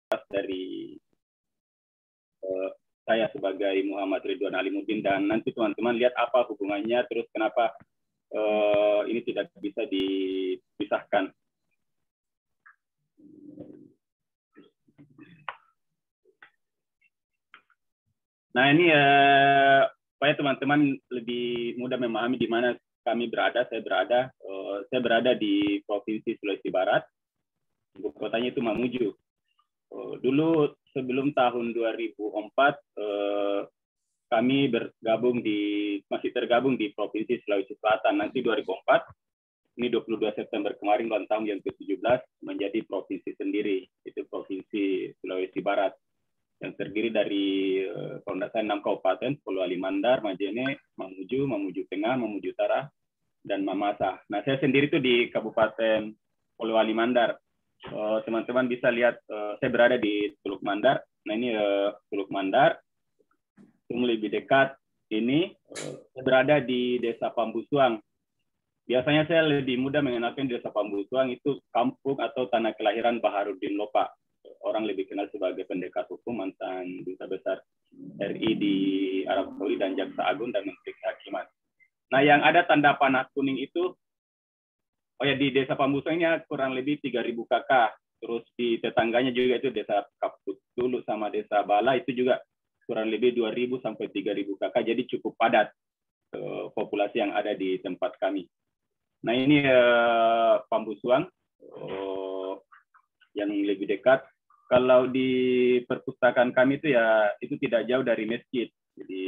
dari saya sebagai Muhammad Ridwan Alimuddin, dan nanti teman-teman lihat apa hubungannya, terus kenapa ini tidak bisa dipisahkan. Nah ini supaya teman-teman lebih mudah memahami di mana kami berada. Saya berada di Provinsi Sulawesi Barat. Ibu kotanya itu Mamuju. Dulu sebelum tahun 2004 kami masih tergabung di Provinsi Sulawesi Selatan. Nanti 2004, ini 22 September kemarin, ulang tahun yang ke-17, menjadi provinsi sendiri. Itu Provinsi Sulawesi Barat, yang terdiri dari kalau tidak salah 6 kabupaten: Polewali Mandar, Majene, Mamuju, Mamuju Tengah, Mamuju Utara, dan Mamasa. Nah, saya sendiri itu di Kabupaten Polewali Mandar. Teman-teman bisa lihat, saya berada di Teluk Mandar. Nah, ini Teluk Mandar. Yang lebih dekat ini, saya berada di Desa Pambusuang. Biasanya saya lebih mudah mengenalkan Desa Pambusuang itu kampung atau tanah kelahiran Baharudin Lopa. Orang lebih kenal sebagai pendekat hukum, mantan duta besar RI di Arab Saudi dan Jaksa Agung dan Menteri Kehakiman. Nah, yang ada tanda panah kuning itu, di Desa Pambusuang ini kurang lebih 3.000 kakak. Terus di tetangganya juga itu Desa Kaput Dulu sama Desa Bala, itu juga kurang lebih 2.000 sampai 3.000 kakak. Jadi cukup padat populasi yang ada di tempat kami. Nah, ini Pambusuang yang lebih dekat. Kalau di perpustakaan kami itu itu tidak jauh dari masjid. Jadi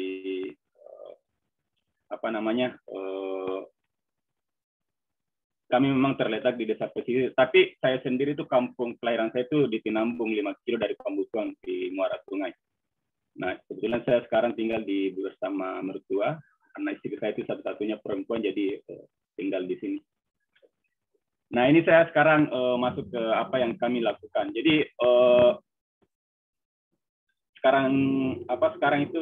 kami memang terletak di desa pesisir, tapi saya sendiri itu kampung kelahiran saya itu di Tinambung, 5 kilo dari Pambusuang di Muara Sungai. Nah, kebetulan saya sekarang tinggal bersama mertua, karena istri saya itu satu-satunya perempuan, jadi tinggal di sini. Nah, ini saya sekarang masuk ke apa yang kami lakukan. Jadi sekarang itu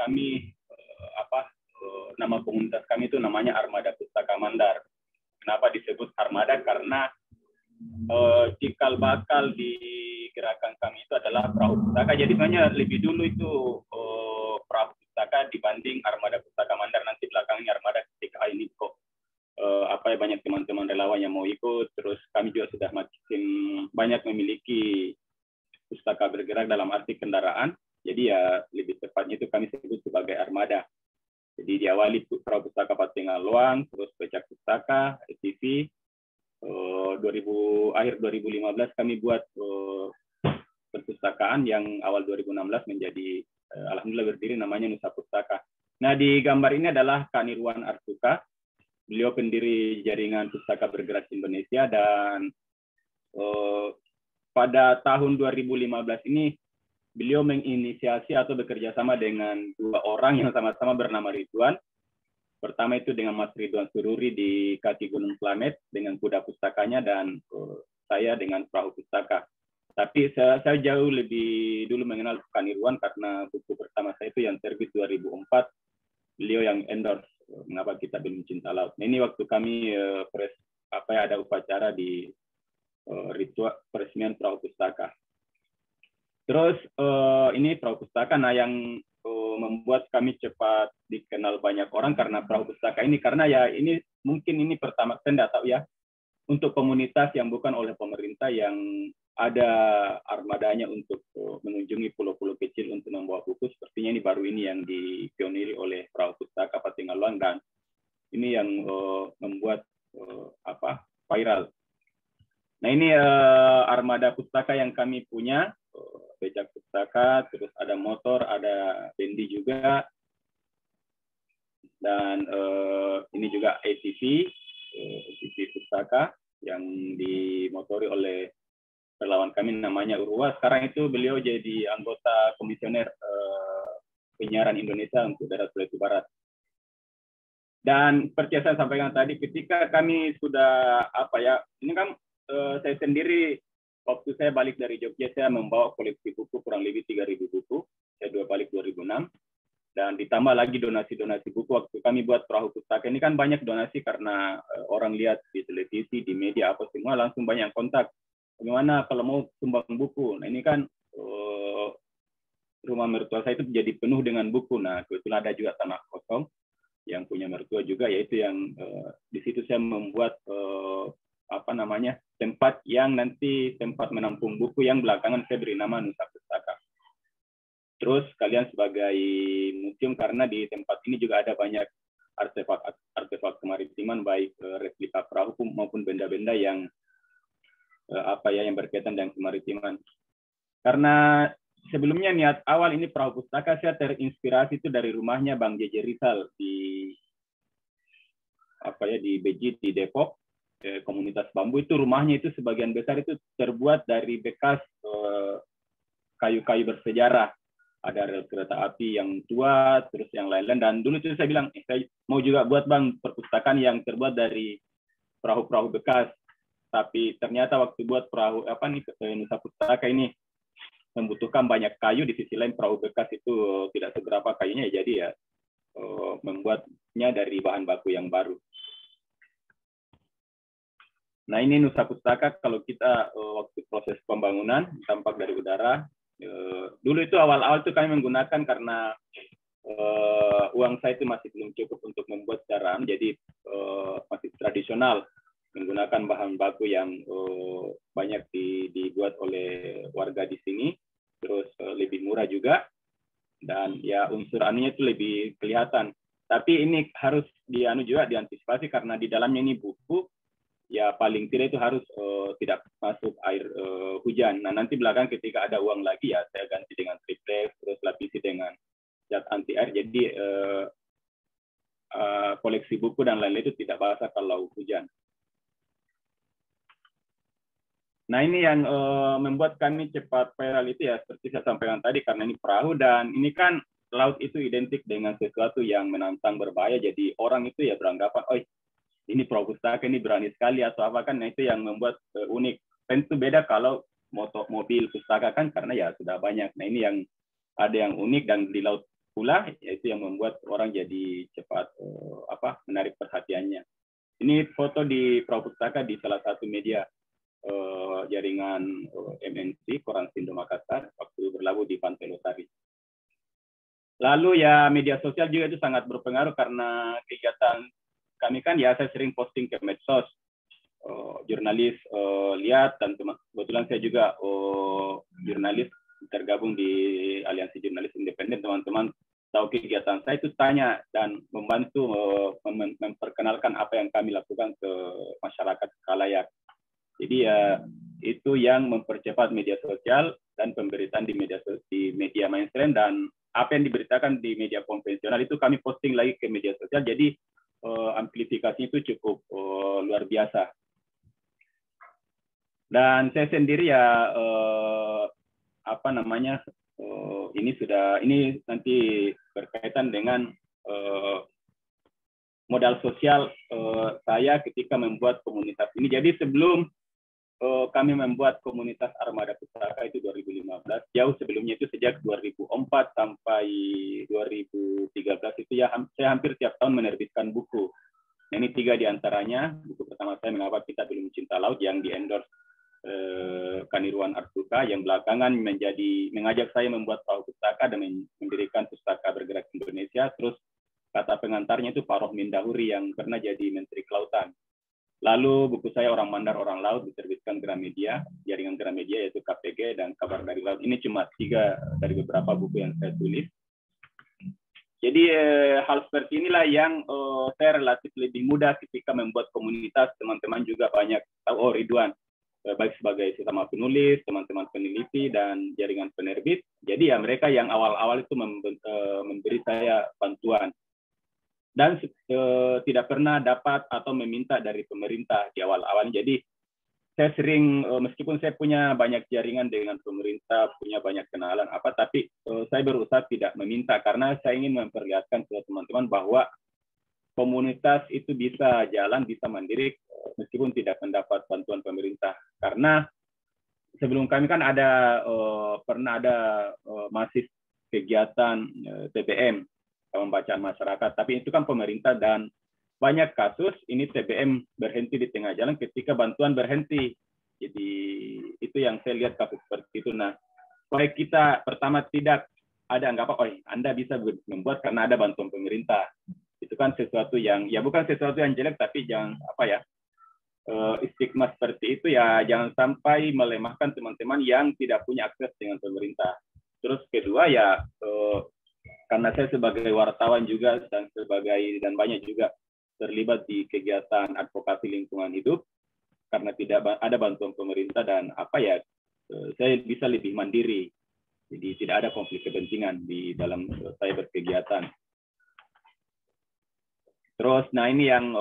kami nama komunitas kami itu namanya Armada Pustaka Mandar. Kenapa disebut Armada? Karena cikal bakal di gerakan kami itu adalah perahu pustaka. Jadi sebenarnya lebih dulu itu perahu pustaka dibanding Armada Pustaka Mandar. Nanti belakangnya Armada ketika ini kok banyak teman-teman relawan yang mau ikut. Terus kami juga sudah makin banyak memiliki pustaka bergerak dalam arti kendaraan. Jadi lebih tepatnya itu kami sebut sebagai Armada. Jadi diawali perahu pustaka Patengal Loang, terus Becak Pustaka, TV. Akhir 2015 kami buat perpustakaan yang awal 2016 menjadi alhamdulillah berdiri, namanya Nusa Pustaka. Nah, di gambar ini adalah Kak Nirwan Arsuka. Beliau pendiri jaringan Pustaka Bergerak Indonesia, dan pada tahun 2015 ini beliau menginisiasi atau bekerja sama dengan 2 orang yang sama-sama bernama Ridwan. Pertama itu dengan Mas Ridwan Sururi di kaki Gunung Slamet dengan kuda pustakanya, dan saya dengan perahu pustaka. Tapi saya jauh lebih dulu mengenal Kak Nirwan karena buku pertama saya itu yang terbit 2004, beliau yang endorse Mengapa Kita Belum Cinta Laut. Nah, ini waktu kami ada upacara di ritual peresmian perahu pustaka. Terus ini perahu pustaka, nah yang membuat kami cepat dikenal banyak orang karena perahu pustaka ini, karena ini mungkin ini pertama saya tidak tahu untuk komunitas yang bukan oleh pemerintah yang ada armadanya untuk mengunjungi pulau-pulau kecil untuk membawa buku, sepertinya ini baru ini yang dipioniri oleh perahu pustaka Patengal Loang, dan ini yang membuat viral. Nah, ini armada pustaka yang kami punya, becak pustaka, terus ada motor, ada bendi juga, dan ini juga ATV pustaka yang dimotori oleh relawan kami namanya Urwa. Sekarang itu beliau jadi anggota komisioner penyiaran Indonesia untuk daerah Sulawesi Barat. Dan seperti yang saya sampaikan tadi, ketika kami sudah ini kan saya sendiri waktu saya balik dari Jogja, saya membawa koleksi buku kurang lebih 3.000 buku. Saya balik 2006. Dan ditambah lagi donasi-donasi buku. Waktu kami buat perahu pustaka ini kan banyak donasi karena orang lihat di televisi, di media apa semua, langsung banyak kontak. bagaimana kalau mau sumbang buku. Nah ini kan rumah mertua saya itu jadi penuh dengan buku. Nah kebetulan ada juga tanah kosong yang punya mertua juga, yaitu yang di situ saya membuat tempat yang nanti tempat menampung buku yang belakangan saya beri nama Nusa Pustaka. Terus kalian sebagai museum, karena di tempat ini juga ada banyak artefak kemaritiman, baik replika perahu maupun benda-benda yang yang berkaitan dengan kemaritiman. Karena sebelumnya niat awal ini perahu pustaka, saya terinspirasi itu dari rumahnya Bang Jeje Rizal di Beji di Depok, komunitas bambu. Itu rumahnya itu sebagian besar itu terbuat dari bekas kayu-kayu bersejarah. Ada rel kereta api yang tua, terus yang lain-lain. Dan dulu itu saya bilang, saya mau juga buat Bang perpustakaan yang terbuat dari perahu-perahu bekas. Tapi ternyata waktu buat perahu Nusa Pustaka ini membutuhkan banyak kayu. Di sisi lain perahu bekas itu tidak seberapa kayunya, jadi ya membuatnya dari bahan baku yang baru. Nah ini Nusa Pustaka, kalau kita waktu proses pembangunan tampak dari udara. Dulu itu awal-awal itu kami menggunakan, karena uang saya itu masih belum cukup untuk membuat secara, jadi masih tradisional, menggunakan bahan baku yang banyak dibuat oleh warga di sini, terus lebih murah juga, dan ya unsur anunya itu lebih kelihatan. Tapi ini harus diantisipasi, karena di dalamnya ini buku, ya paling tidak itu harus tidak masuk air hujan. Nah nanti belakang ketika ada uang lagi, ya saya ganti dengan triplex, terus lapisi dengan cat anti air, jadi koleksi buku dan lain-lain itu tidak basah kalau hujan. Nah ini yang membuat kami cepat viral itu, ya seperti saya sampaikan tadi, karena ini perahu, dan ini kan laut itu identik dengan sesuatu yang menantang, berbahaya, jadi orang itu ya beranggapan, oh ini perahu pustaka, ini berani sekali atau apa kan. Nah itu yang membuat unik. Tentu beda kalau mobil pustaka kan, karena ya sudah banyak. Nah ini yang ada yang unik dan di laut pula, yaitu yang membuat orang jadi cepat menarik perhatiannya. Ini foto di perahu pustaka di salah satu media jaringan MNC, Koran Sindo Makassar, waktu berlabuh di Pantai Losari. Lalu ya media sosial juga itu sangat berpengaruh, karena kegiatan kami kan ya saya sering posting ke medsos, jurnalis lihat, dan kebetulan saya juga jurnalis tergabung di Aliansi Jurnalis Independen. Teman-teman tahu kegiatan saya itu tanya dan membantu memperkenalkan apa yang kami lakukan ke masyarakat khalayak. Jadi ya itu yang mempercepat media sosial dan pemberitaan di media mainstream, dan apa yang diberitakan di media konvensional itu kami posting lagi ke media sosial. Jadi amplifikasinya itu cukup luar biasa. Dan saya sendiri ya ini nanti berkaitan dengan modal sosial saya ketika membuat komunitas ini. Jadi sebelum kami membuat komunitas Armada Pustaka itu 2015, jauh sebelumnya itu sejak 2004 sampai 2013 itu ya saya hampir tiap tahun menerbitkan buku. Nah, ini 3 diantaranya. Buku pertama saya, Mengapa Kita Belum Cinta Laut, yang di-endorse Kanirwan Arsuka, yang belakangan mengajak saya membuat perahu pustaka dan mendirikan Pustaka Bergerak Indonesia. Terus kata pengantarnya itu Pak Rohmin Dahuri yang pernah jadi Menteri Kelautan. Lalu buku saya Orang Mandar Orang Laut diterbitkan Gramedia, jaringan Gramedia, yaitu KPG dan Kabar dari Laut. Ini cuma 3 dari beberapa buku yang saya tulis. Jadi hal seperti inilah yang saya relatif lebih mudah ketika membuat komunitas. Teman-teman juga banyak tahu, Ridwan, baik sebagai sesama penulis, teman-teman peneliti, dan jaringan penerbit. Jadi ya mereka yang awal-awal itu memberi saya bantuan. Dan tidak pernah dapat atau meminta dari pemerintah di awal-awal. Jadi saya sering, meskipun saya punya banyak jaringan dengan pemerintah, punya banyak kenalan tapi saya berusaha tidak meminta, karena saya ingin memperlihatkan ke teman-teman bahwa komunitas itu bisa jalan, bisa mandiri, meskipun tidak mendapat bantuan pemerintah. Karena sebelum kami kan pernah ada masif kegiatan TBM, pembacaan masyarakat, tapi itu kan pemerintah, dan banyak kasus ini TBM berhenti di tengah jalan ketika bantuan berhenti. Jadi itu yang saya lihat kasus seperti itu. Nah, supaya kita pertama tidak ada anggapan, oh Anda bisa membuat karena ada bantuan pemerintah. Itu kan sesuatu yang ya bukan sesuatu yang jelek, tapi jangan apa ya, stigma seperti itu ya jangan sampai melemahkan teman-teman yang tidak punya akses dengan pemerintah. Terus kedua ya karena saya sebagai wartawan juga dan banyak juga terlibat di kegiatan advokasi lingkungan hidup, karena tidak ada bantuan pemerintah dan apa ya, saya bisa lebih mandiri. Jadi tidak ada konflik kepentingan di dalam saya berkegiatan. Terus, nah ini yang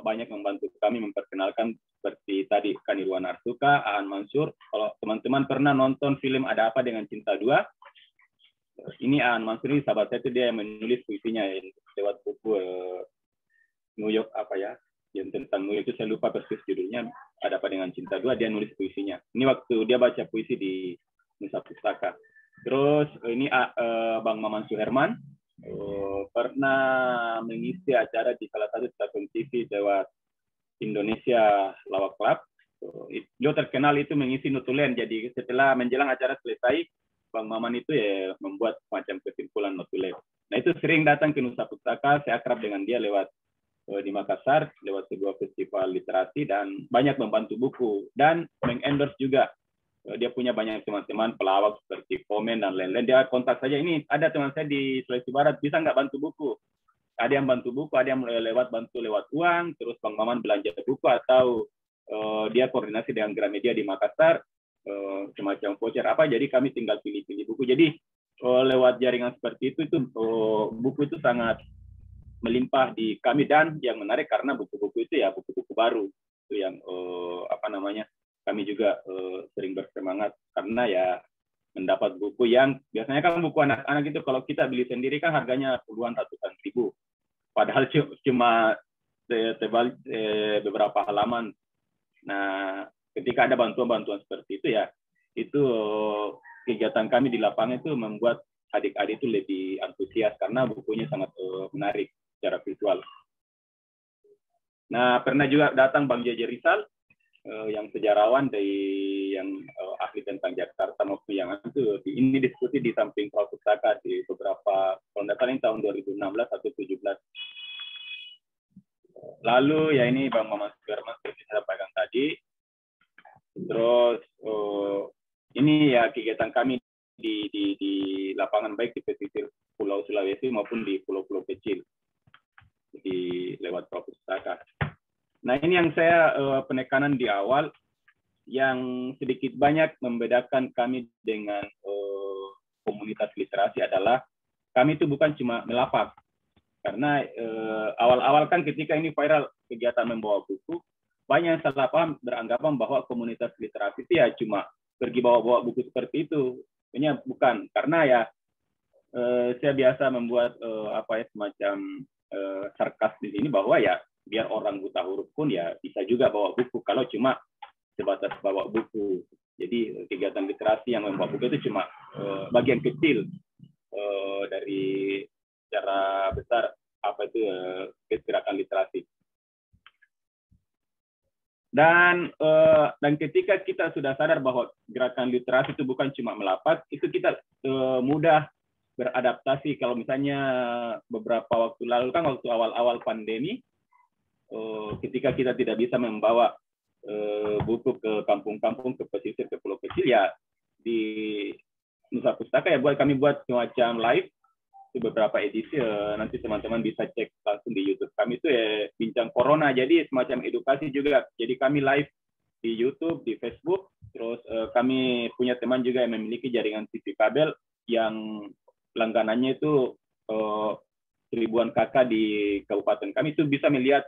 banyak membantu kami memperkenalkan seperti tadi Kanirwan Arsuka, Aan Mansur. Kalau teman-teman pernah nonton film Ada Apa Dengan Cinta 2, ini Aan Mansur ini sahabat saya itu dia yang menulis puisinya lewat buku New York apa ya, yang tentang New York itu saya lupa persis judulnya, Ada Apa Dengan Cinta 2, dia nulis puisinya. Ini waktu dia baca puisi di Nusa Pustaka. Terus ini Bang Maman Suherman pernah mengisi acara di salah satu stasiun TV lewat Indonesia Lawak Club. Beliau terkenal itu mengisi notulen. Jadi setelah menjelang acara selesai, Bang Maman itu ya membuat macam kesimpulan notulen. Nah itu sering datang ke Nusa Pustaka, saya akrab dengan dia lewat di Makassar, lewat sebuah festival literasi dan banyak membantu buku dan mengendorse juga. Dia punya banyak teman-teman pelawak seperti Komen dan lain-lain. Dia kontak saja, ini ada teman saya di Sulawesi Barat, bisa nggak bantu buku? Ada yang bantu buku, ada yang bantu lewat uang, terus Bang Maman belanja buku, atau dia koordinasi dengan Gramedia di Makassar, semacam voucher apa, jadi kami tinggal pilih-pilih buku. Jadi lewat jaringan seperti itu buku itu sangat melimpah di kami, dan yang menarik karena buku-buku itu ya buku-buku baru itu yang apa namanya, kami juga sering bersemangat karena ya mendapat buku yang biasanya kan buku anak-anak itu kalau kita beli sendiri kan harganya puluhan ratusan ribu, padahal cuma tebal beberapa halaman. Nah, ketika ada bantuan-bantuan seperti itu ya, itu kegiatan kami di lapangan itu membuat adik-adik itu lebih antusias karena bukunya sangat menarik secara visual. Nah, pernah juga datang Bang JJ Rizal, yang sejarawan dari yang ahli tentang Jakarta maupun yang itu. Ini diskusi di samping Prof. Pustaka di beberapa tahun tahun 2016 atau 2017. Lalu ya ini Bang Maman Suherman seperti saya sampaikan tadi. Terus ini ya kegiatan kami di lapangan, baik di pesisir Pulau Sulawesi maupun di pulau-pulau kecil di lewat Prof. Pustaka. Nah ini yang saya penekanan di awal, yang sedikit banyak membedakan kami dengan komunitas literasi adalah kami itu bukan cuma melapak. Karena awal-awal kan ketika ini viral kegiatan membawa buku, banyak yang salah paham beranggapan bahwa komunitas literasi itu ya cuma pergi bawa-bawa buku seperti itu. Ini bukan, karena ya saya biasa membuat apa ya semacam sarkas di sini bahwa ya biar orang buta huruf pun ya bisa juga bawa buku kalau cuma sebatas bawa buku. Jadi kegiatan literasi yang membawa buku itu cuma bagian kecil dari secara besar apa itu gerakan literasi. Dan ketika kita sudah sadar bahwa gerakan literasi itu bukan cuma melapak, itu kita mudah beradaptasi. Kalau misalnya beberapa waktu lalu kan waktu awal-awal pandemi, ketika kita tidak bisa membawa buku ke kampung-kampung, ke pesisir, ke pulau kecil, ya di Nusa Pustaka ya kami buat semacam live itu beberapa edisi, nanti teman-teman bisa cek langsung di YouTube kami itu ya bincang corona, jadi semacam edukasi juga. Jadi kami live di YouTube, di Facebook, terus kami punya teman juga yang memiliki jaringan TV kabel yang langganannya itu ribuan kakak di kabupaten kami, itu bisa melihat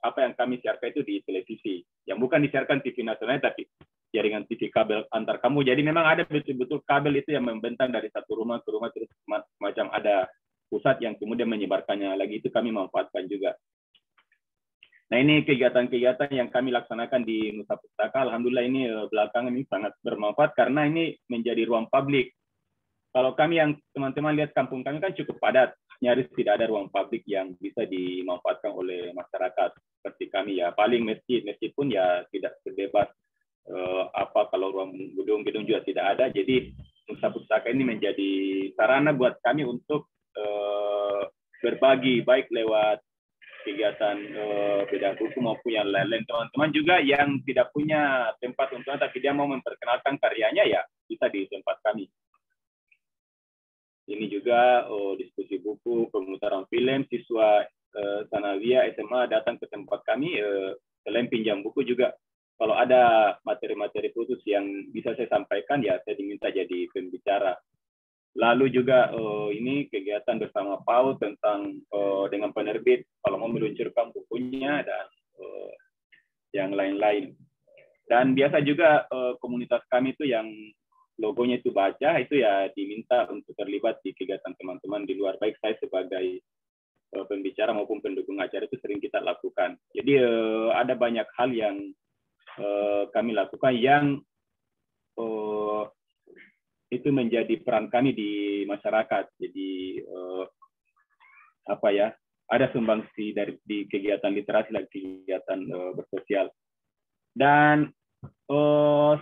apa yang kami siarkan itu di televisi, yang bukan disiarkan TV nasional tapi jaringan TV kabel antar kamu. Jadi memang ada betul-betul kabel itu yang membentang dari satu rumah ke rumah, terus macam ada pusat yang kemudian menyebarkannya lagi, itu kami manfaatkan juga. Nah ini kegiatan-kegiatan yang kami laksanakan di Nusa Pustaka, alhamdulillah ini belakangan ini sangat bermanfaat karena ini menjadi ruang publik. Kalau kami yang teman-teman lihat kampung kami kan cukup padat, nyaris tidak ada ruang publik yang bisa dimanfaatkan oleh masyarakat seperti kami ya. Paling masjid pun ya tidak sebebas apa kalau ruang gedung juga tidak ada. Jadi pustaka ini menjadi sarana buat kami untuk berbagi, baik lewat kegiatan beda buku maupun yang lain-lain. Teman-teman juga yang tidak punya tempat untuk tapi dia mau memperkenalkan karyanya, ya bisa di tempat kami. Ini juga diskusi buku, pemutaran film, siswa Sanawiyah SMA datang ke tempat kami, selain pinjam buku juga kalau ada materi-materi khusus yang bisa saya sampaikan, ya saya diminta jadi pembicara. Lalu juga ini kegiatan bersama PAUD tentang dengan penerbit kalau mau meluncurkan bukunya dan yang lain-lain. Dan biasa juga komunitas kami itu yang logonya itu baca, itu ya diminta untuk terlibat di kegiatan teman-teman di luar, baik saya sebagai pembicara maupun pendukung acara itu sering kita lakukan. Jadi ada banyak hal yang kami lakukan yang itu menjadi peran kami di masyarakat. Jadi apa ya, ada sumbangsi dari di kegiatan literasi dan kegiatan bersosial. Dan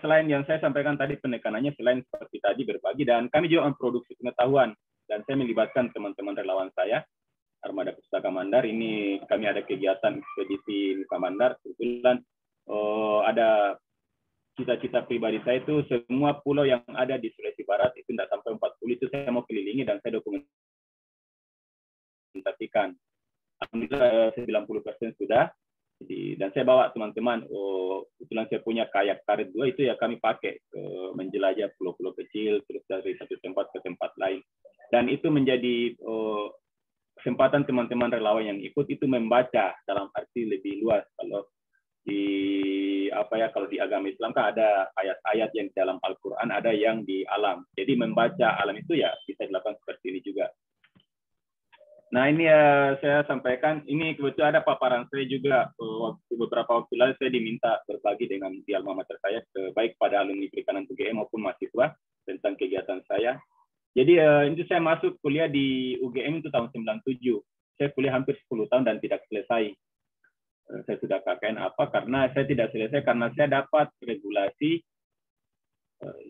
selain yang saya sampaikan tadi penekanannya, selain seperti tadi berbagi, dan kami juga memproduksi pengetahuan, dan saya melibatkan teman-teman relawan saya, Armada Pustaka Mandar. Ini kami ada kegiatan ekspedisi Nusa Mandar. Kebetulan ada cita-cita pribadi saya itu semua pulau yang ada di Sulawesi Barat itu tidak sampai 40 itu saya mau kelilingi dan saya dokumentasikan. Alhamdulillah 90% sudah. Jadi, dan saya bawa teman-teman, kebetulan saya punya kayak karet 2 itu ya kami pakai menjelajah pulau-pulau kecil terus dari satu tempat ke tempat lain. Dan itu menjadi kesempatan teman-teman relawan yang ikut itu membaca dalam arti lebih luas. Kalau di apa ya, kalau di agama Islam kan ada ayat-ayat yang di dalam Al-Qur'an, ada yang di alam. Jadi membaca alam itu ya bisa dilakukan seperti ini juga. Nah, ini ya saya sampaikan, ini kebetulan ada paparan saya juga beberapa waktu lalu saya diminta berbagi dengan di alma mater saya, baik pada alumni Perikanan UGM maupun mahasiswa tentang kegiatan saya. Jadi itu saya masuk kuliah di UGM itu tahun 97. Saya kuliah hampir 10 tahun dan tidak selesai. Saya sudah KKN apa karena saya tidak selesai karena saya dapat regulasi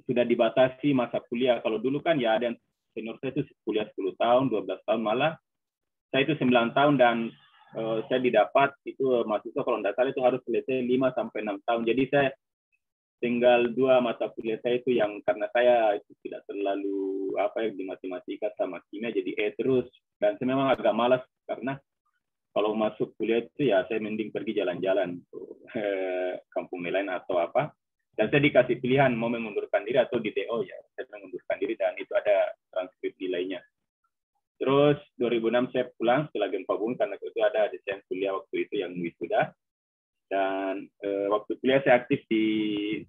sudah dibatasi masa kuliah. Kalau dulu kan ya ada yang senior saya itu kuliah 10 tahun, 12 tahun, malah saya itu 9 tahun dan saya didapat itu mahasiswa kalau tidak salah itu harus selesai 5 sampai 6 tahun. Jadi saya tinggal 2 mata kuliah saya itu yang karena saya itu tidak terlalu apa ya di matematika sama kimia jadi terus, dan saya memang agak malas karena kalau masuk kuliah itu ya saya mending pergi jalan-jalan kampung nelayan atau apa. Dan saya dikasih pilihan mau mengundurkan diri atau di DO, ya saya mengundurkan diri dan itu ada transkrip nilainya. Terus 2006 saya pulang setelah gempa bumi karena itu ada desain kuliah waktu itu yang wisuda. Dan waktu kuliah saya aktif di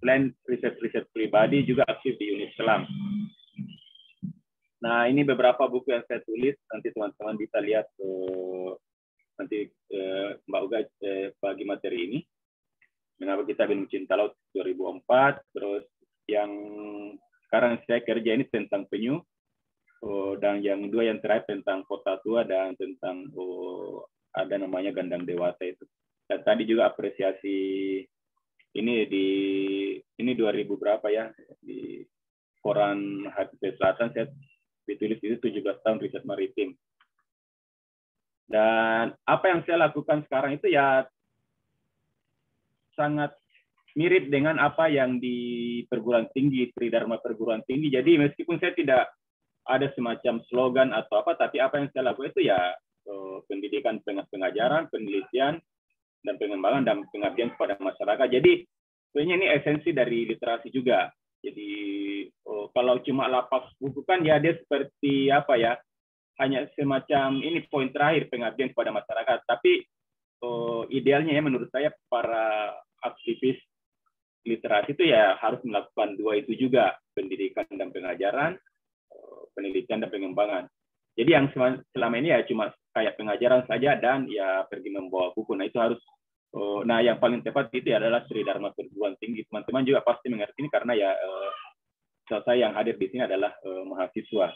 selain riset-riset pribadi juga aktif di unit selam. Nah, ini beberapa buku yang saya tulis, nanti teman-teman bisa lihat nanti Mbak Uga bagi materi ini. Mengapa kita Bintang Cinta Laut 2004, terus yang sekarang saya kerja ini tentang penyu, dan yang 2 yang terakhir tentang kota tua dan tentang ada namanya Gandang Dewata itu. Dan tadi juga apresiasi ini 2000 berapa ya di koran HTP Selatan saya ditulis itu 17 tahun riset maritim. Dan apa yang saya lakukan sekarang itu ya sangat mirip dengan apa yang di perguruan tinggi, Tridharma perguruan tinggi. Jadi meskipun saya tidak ada semacam slogan atau apa, tapi apa yang saya lakukan itu ya pendidikan, pengajaran, penelitian, dan pengembangan dan pengabdian kepada masyarakat. Jadi sebenarnya ini esensi dari literasi juga. Jadi kalau cuma lapak buku kan ya dia seperti apa ya, hanya semacam ini poin terakhir pengabdian kepada masyarakat. Tapi idealnya ya menurut saya para aktivis literasi itu ya harus melakukan 2 itu juga, pendidikan dan pengajaran, penelitian dan pengembangan. Jadi yang selama ini ya cuma kayak pengajaran saja dan ya pergi membawa buku. Nah itu harus, nah yang paling tepat itu adalah Tridharma perguruan tinggi. Teman-teman juga pasti mengerti ini karena ya saya yang hadir di sini adalah mahasiswa.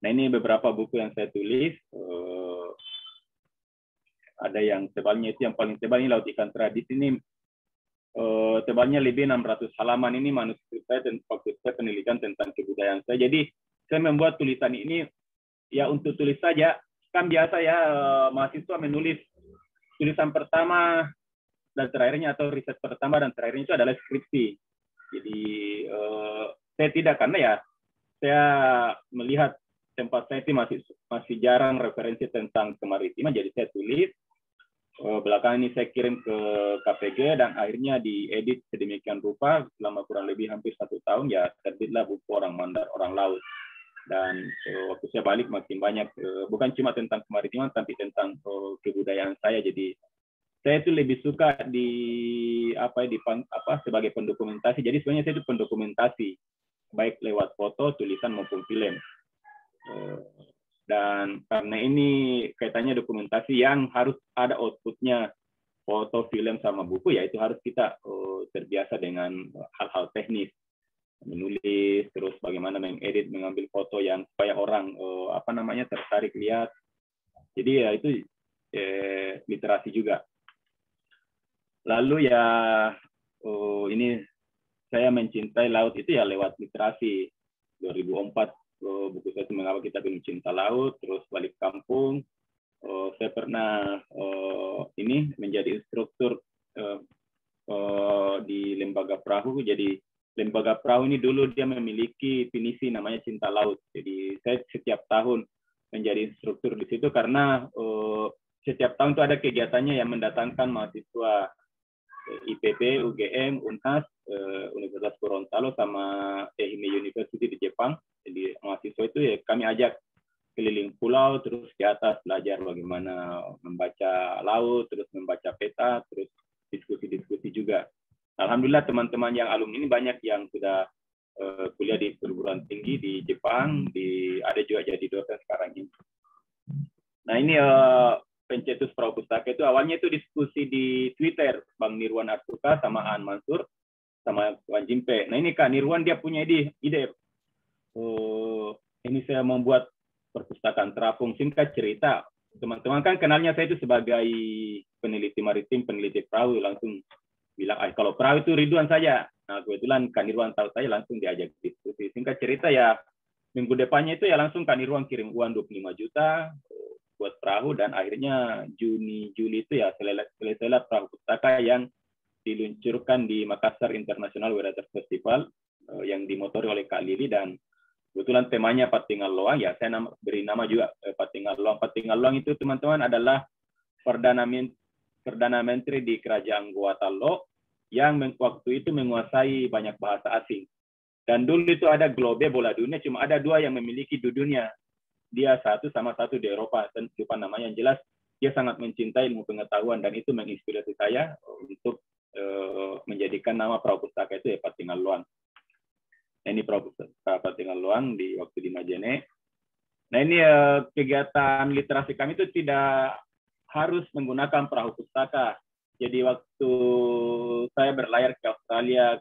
Nah ini beberapa buku yang saya tulis. Ada yang tebalnya itu yang paling tebal ini Laut Ikan Tradisi ini tebalnya lebih 600 halaman. Ini manuskrip saya dan fokus saya penelitian tentang kebudayaan saya. Jadi saya membuat tulisan ini ya untuk tulis saja. Kan biasa ya mahasiswa menulis tulisan pertama dan terakhirnya atau riset pertama dan terakhirnya itu adalah skripsi. Jadi saya tidak, karena ya saya melihat tempat saya itu masih jarang referensi tentang kemaritiman, jadi saya tulis. Belakangan ini saya kirim ke KPG dan akhirnya diedit sedemikian rupa selama kurang lebih hampir 1 tahun, ya terbitlah buku Orang Mandar, Orang Laut. Dan waktu saya balik makin banyak, bukan cuma tentang kemaritiman tapi tentang kebudayaan saya. Jadi saya itu lebih suka sebagai pendokumentasi. Jadi sebenarnya saya itu pendokumentasi baik lewat foto, tulisan maupun film. Dan karena ini kaitannya dokumentasi yang harus ada outputnya foto, film sama buku, ya itu harus kita terbiasa dengan hal-hal teknis, menulis, terus bagaimana mengedit, mengambil foto yang supaya orang tertarik lihat. Jadi ya itu literasi juga. Lalu ya ini saya mencintai laut itu ya lewat literasi. 2004 buku saya itu Mengapa Kita Belum Cinta Laut, terus Balik Kampung. Saya pernah ini menjadi instruktur di lembaga perahu. Jadi lembaga perahu ini dulu dia memiliki pinisi namanya Cinta Laut. Jadi saya setiap tahun menjadi instruktur di situ karena setiap tahun itu ada kegiatannya yang mendatangkan mahasiswa IPB, UGM, UNHAS, Universitas Gorontalo, sama Ehime University di Jepang. Jadi mahasiswa itu ya kami ajak keliling pulau, terus di atas belajar bagaimana membaca laut, terus membaca peta, terus diskusi-diskusi juga. Alhamdulillah teman-teman yang alumni ini banyak yang sudah kuliah di perguruan tinggi di Jepang, ada juga jadi dosen sekarang ini. Nah ini pencetus perahu pustaka itu awalnya itu diskusi di Twitter, Bang Nirwan Arsuka sama Aan Mansur sama Wan Jimpe. Nah ini Kak Nirwan dia punya ide, ini saya membuat perpustakaan terapung. Singkat cerita, teman-teman kan kenalnya saya itu sebagai peneliti maritim, peneliti perahu, langsung bilang, kalau perahu itu Ridwan saja. Nah kebetulan Kak Nirwan tahu saya, langsung diajak diskusi. Singkat cerita ya, minggu depannya itu ya langsung Kak Nirwan kirim uang 25 juta buat perahu, dan akhirnya Juni-Juli itu ya selesailah perahu pustaka yang diluncurkan di Makassar International Writers Festival yang dimotori oleh Kak Lili, dan kebetulan temanya Patingal Loang, ya saya beri nama juga Patingal Loang. Patingal Loang itu teman-teman adalah Perdana Menteri di Kerajaan Guatalo yang waktu itu menguasai banyak bahasa asing. Dan dulu itu ada globe bola dunia, cuma ada 2 yang memiliki di dunia. Dia satu sama satu di Eropa, dan lupa namanya. Yang jelas dia sangat mencintai ilmu pengetahuan, dan itu menginspirasi saya untuk menjadikan nama perahu pustaka itu ya Patingal Loang. Nah, ini perahu pustaka Patingal Loang di waktu di Majene. Nah ini kegiatan literasi kami itu tidak harus menggunakan perahu pustaka. Jadi waktu saya berlayar ke Australia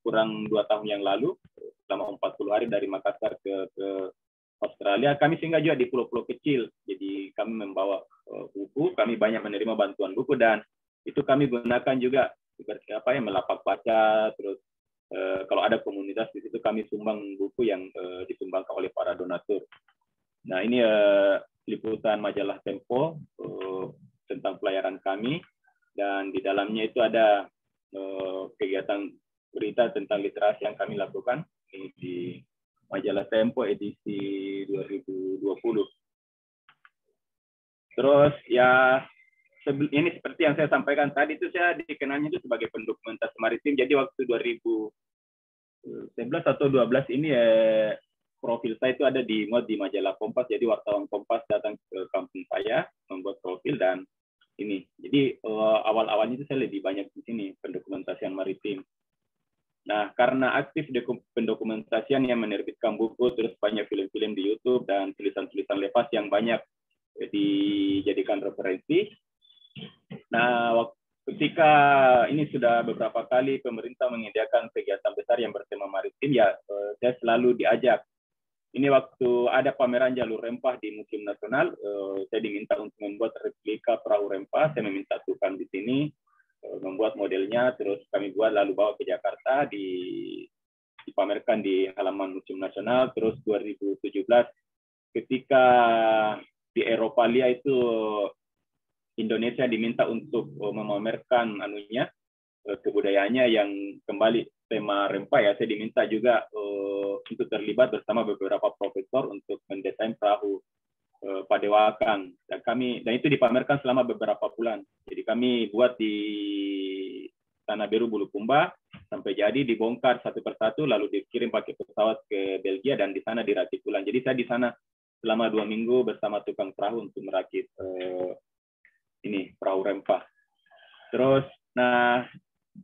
kurang 2 tahun yang lalu, selama 40 hari dari Makassar ke Australia, kami singgah juga di pulau-pulau kecil. Jadi kami membawa buku, kami banyak menerima bantuan buku, dan itu kami gunakan juga seperti melapak baca. Terus kalau ada komunitas di situ kami sumbang buku yang disumbangkan oleh para donatur. Nah ini liputan majalah Tempo tentang pelayaran kami, dan di dalamnya itu ada kegiatan berita tentang literasi yang kami lakukan ini di majalah Tempo edisi 2020. Terus ya ini seperti yang saya sampaikan tadi, itu saya dikenalnya itu sebagai pendokumentasi maritim. Jadi waktu 2011 atau 12 ini profil saya itu ada di majalah Kompas. Jadi wartawan Kompas datang ke kampung saya membuat profil, dan ini. Jadi awal-awalnya itu saya lebih banyak di sini pendokumentasian maritim. Nah, karena aktif di pendokumentasian yang menerbitkan buku, terus banyak film-film di YouTube dan tulisan-tulisan lepas yang banyak dijadikan referensi. Nah, ketika ini sudah beberapa kali pemerintah menyediakan kegiatan besar yang bertema maritim, ya saya selalu diajak. Ini waktu ada pameran jalur rempah di Museum Nasional, saya diminta untuk membuat replika perahu rempah. Saya meminta tukang di sini. membuat modelnya, terus kami buat lalu bawa ke Jakarta, dipamerkan di halaman Museum Nasional. Terus 2017 ketika di Eropalia itu Indonesia diminta untuk memamerkan kebudayaannya yang kembali tema rempah, ya saya diminta juga untuk terlibat bersama beberapa profesor untuk mendesain perahu Padewakang, dan itu dipamerkan selama beberapa bulan. Jadi kami buat di Tanah Biru Bulukumba sampai jadi, dibongkar satu persatu lalu dikirim pakai pesawat ke Belgia dan di sana dirakit ulang. Jadi saya di sana selama 2 minggu bersama tukang perahu untuk merakit ini perahu rempah. Terus, nah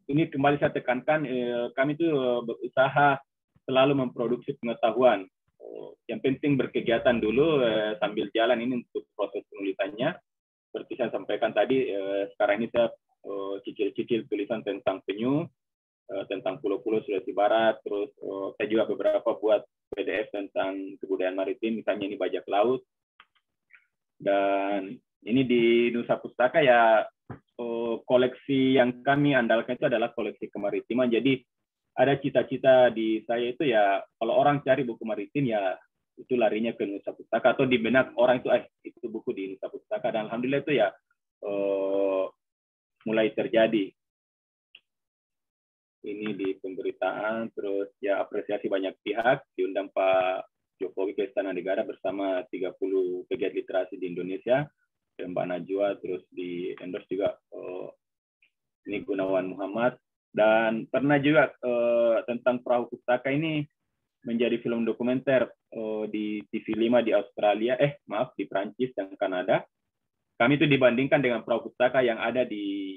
ini kembali saya tekankan, kami itu berusaha selalu memproduksi pengetahuan. Yang penting berkegiatan dulu sambil jalan ini untuk proses penulisannya. Seperti saya sampaikan tadi, sekarang ini saya cicil-cicil tulisan tentang penyu, tentang pulau-pulau Sulawesi Barat. Terus saya juga beberapa buat PDF tentang kebudayaan maritim, misalnya ini bajak laut. Dan ini di Nusa Pustaka ya, koleksi yang kami andalkan itu adalah koleksi kemaritiman. Jadi ada cita-cita di saya itu ya, kalau orang cari buku maritim ya itu larinya ke Nusa Pustaka, atau di benak orang itu buku di Nusa Pustaka. Dan alhamdulillah itu ya mulai terjadi. Ini di pemberitaan, terus ya apresiasi banyak pihak, diundang Pak Jokowi ke Istana Negara bersama 30 pegiat literasi di Indonesia, dan Mbak Najwa, terus di endorse juga ini Gunawan Muhammad. Dan pernah juga tentang perahu pustaka ini menjadi film dokumenter di TV5 di Australia, di Prancis dan Kanada. Kami itu dibandingkan dengan perahu pustaka yang ada di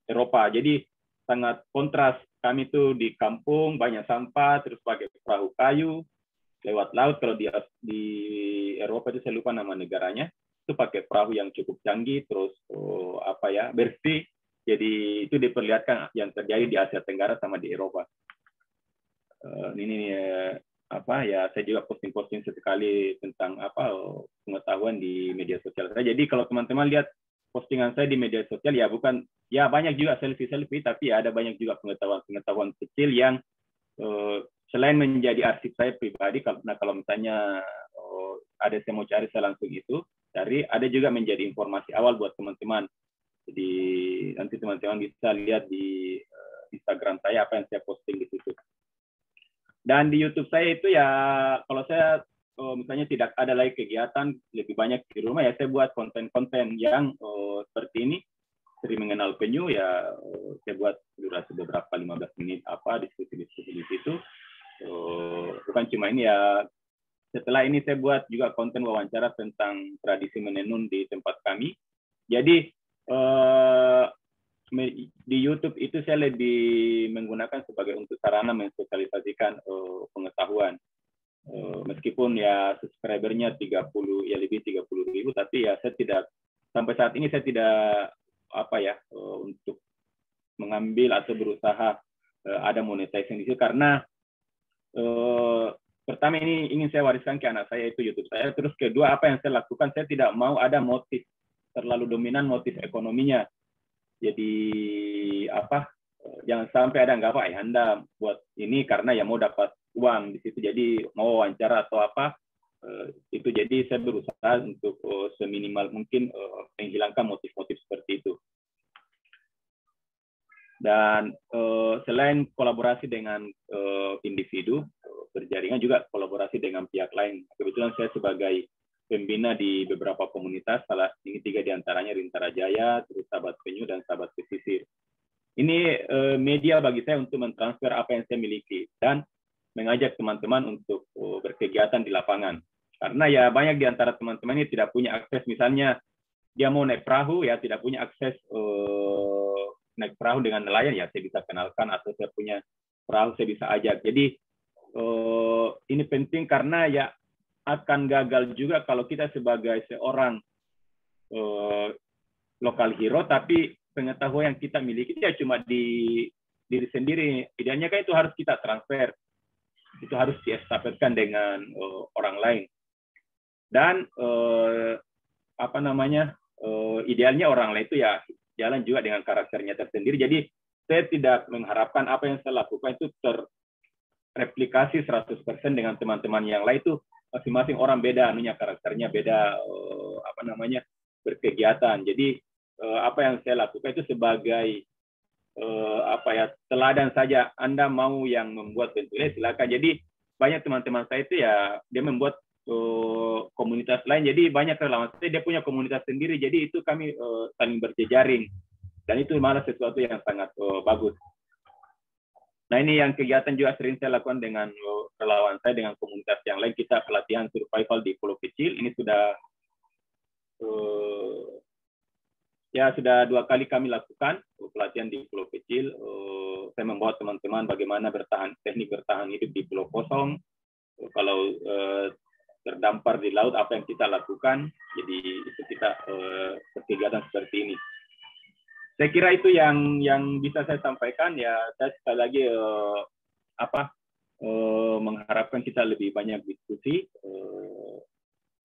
Eropa. Jadi sangat kontras. Kami itu di kampung banyak sampah, terus pakai perahu kayu lewat laut. Kalau di Eropa itu saya lupa nama negaranya, itu pakai perahu yang cukup canggih, terus bersih. Jadi itu diperlihatkan yang terjadi di Asia Tenggara sama di Eropa. Saya juga posting-posting sesekali tentang pengetahuan di media sosial saya. Jadi kalau teman-teman lihat postingan saya di media sosial, ya bukan, ya banyak juga selfie-selfie, tapi ada banyak juga pengetahuan kecil yang selain menjadi arsip saya pribadi. Kalau misalnya ada saya mau cari, saya langsung itu cari. Ada juga menjadi informasi awal buat teman-teman. Jadi nanti teman-teman bisa lihat di Instagram saya apa yang saya posting di situ. Dan di YouTube saya itu ya, kalau saya misalnya tidak ada lagi kegiatan, lebih banyak di rumah, ya saya buat konten-konten yang seperti ini, sering mengenal penyu, ya saya buat durasi beberapa 15 menit diskusi-diskusi di situ. Bukan cuma ini ya, setelah ini saya buat juga konten wawancara tentang tradisi menenun di tempat kami. Jadi di YouTube itu saya lebih menggunakan sebagai untuk sarana mensosialisasikan pengetahuan. Meskipun ya subscribernya lebih 30.000, tapi ya saya tidak, sampai saat ini saya tidak untuk mengambil atau berusaha ada monetizing di situ, karena pertama ini ingin saya wariskan ke anak saya, itu YouTube saya. Terus kedua, apa yang saya lakukan, saya tidak mau ada motif terlalu dominan, motif ekonominya. Jadi jangan sampai ada Anda buat ini karena ya mau dapat uang di situ, jadi mau wawancara atau itu. Jadi saya berusaha untuk seminimal mungkin menghilangkan motif-motif seperti itu. Dan selain kolaborasi dengan individu berjaringan, juga kolaborasi dengan pihak lain. Kebetulan saya sebagai pembina di beberapa komunitas, salah ini 3 diantaranya Rintara Jaya, terus Sahabat Penyu, dan Sahabat Pesisir. Ini media bagi saya untuk mentransfer apa yang saya miliki dan mengajak teman-teman untuk berkegiatan di lapangan. Karena ya banyak di antara teman-teman ini tidak punya akses, misalnya dia mau naik perahu, ya tidak punya akses naik perahu dengan nelayan, ya saya bisa kenalkan, atau saya punya perahu saya bisa ajak. Jadi ini penting karena ya akan gagal juga kalau kita sebagai seorang lokal hero, tapi pengetahuan yang kita miliki ya cuma di diri sendiri. Idealnya kan itu harus kita transfer, itu harus diestafetkan dengan orang lain. Dan idealnya orang lain itu ya jalan juga dengan karakternya tersendiri. Jadi saya tidak mengharapkan apa yang saya lakukan itu terreplikasi 100% dengan teman-teman yang lain. Itu masing-masing orang beda, karakternya beda, berkegiatan. Jadi apa yang saya lakukan itu sebagai teladan saja. Anda mau yang membuat bentuknya silakan. Jadi banyak teman-teman saya itu ya dia membuat komunitas lain. Jadi banyak relawan saya dia punya komunitas sendiri. Jadi itu kami saling berjejaring dan itu malah sesuatu yang sangat bagus. Nah ini yang kegiatan juga sering saya lakukan dengan relawan saya dengan komunitas yang lain. Kita pelatihan survival di pulau kecil. Ini sudah sudah 2 kali kami lakukan pelatihan di pulau kecil. Saya membawa teman-teman bagaimana teknik bertahan hidup di pulau kosong. Kalau terdampar di laut, apa yang kita lakukan. Jadi itu kita kegiatan seperti ini. Saya kira itu yang bisa saya sampaikan. Ya, saya sekali lagi mengharapkan kita lebih banyak diskusi.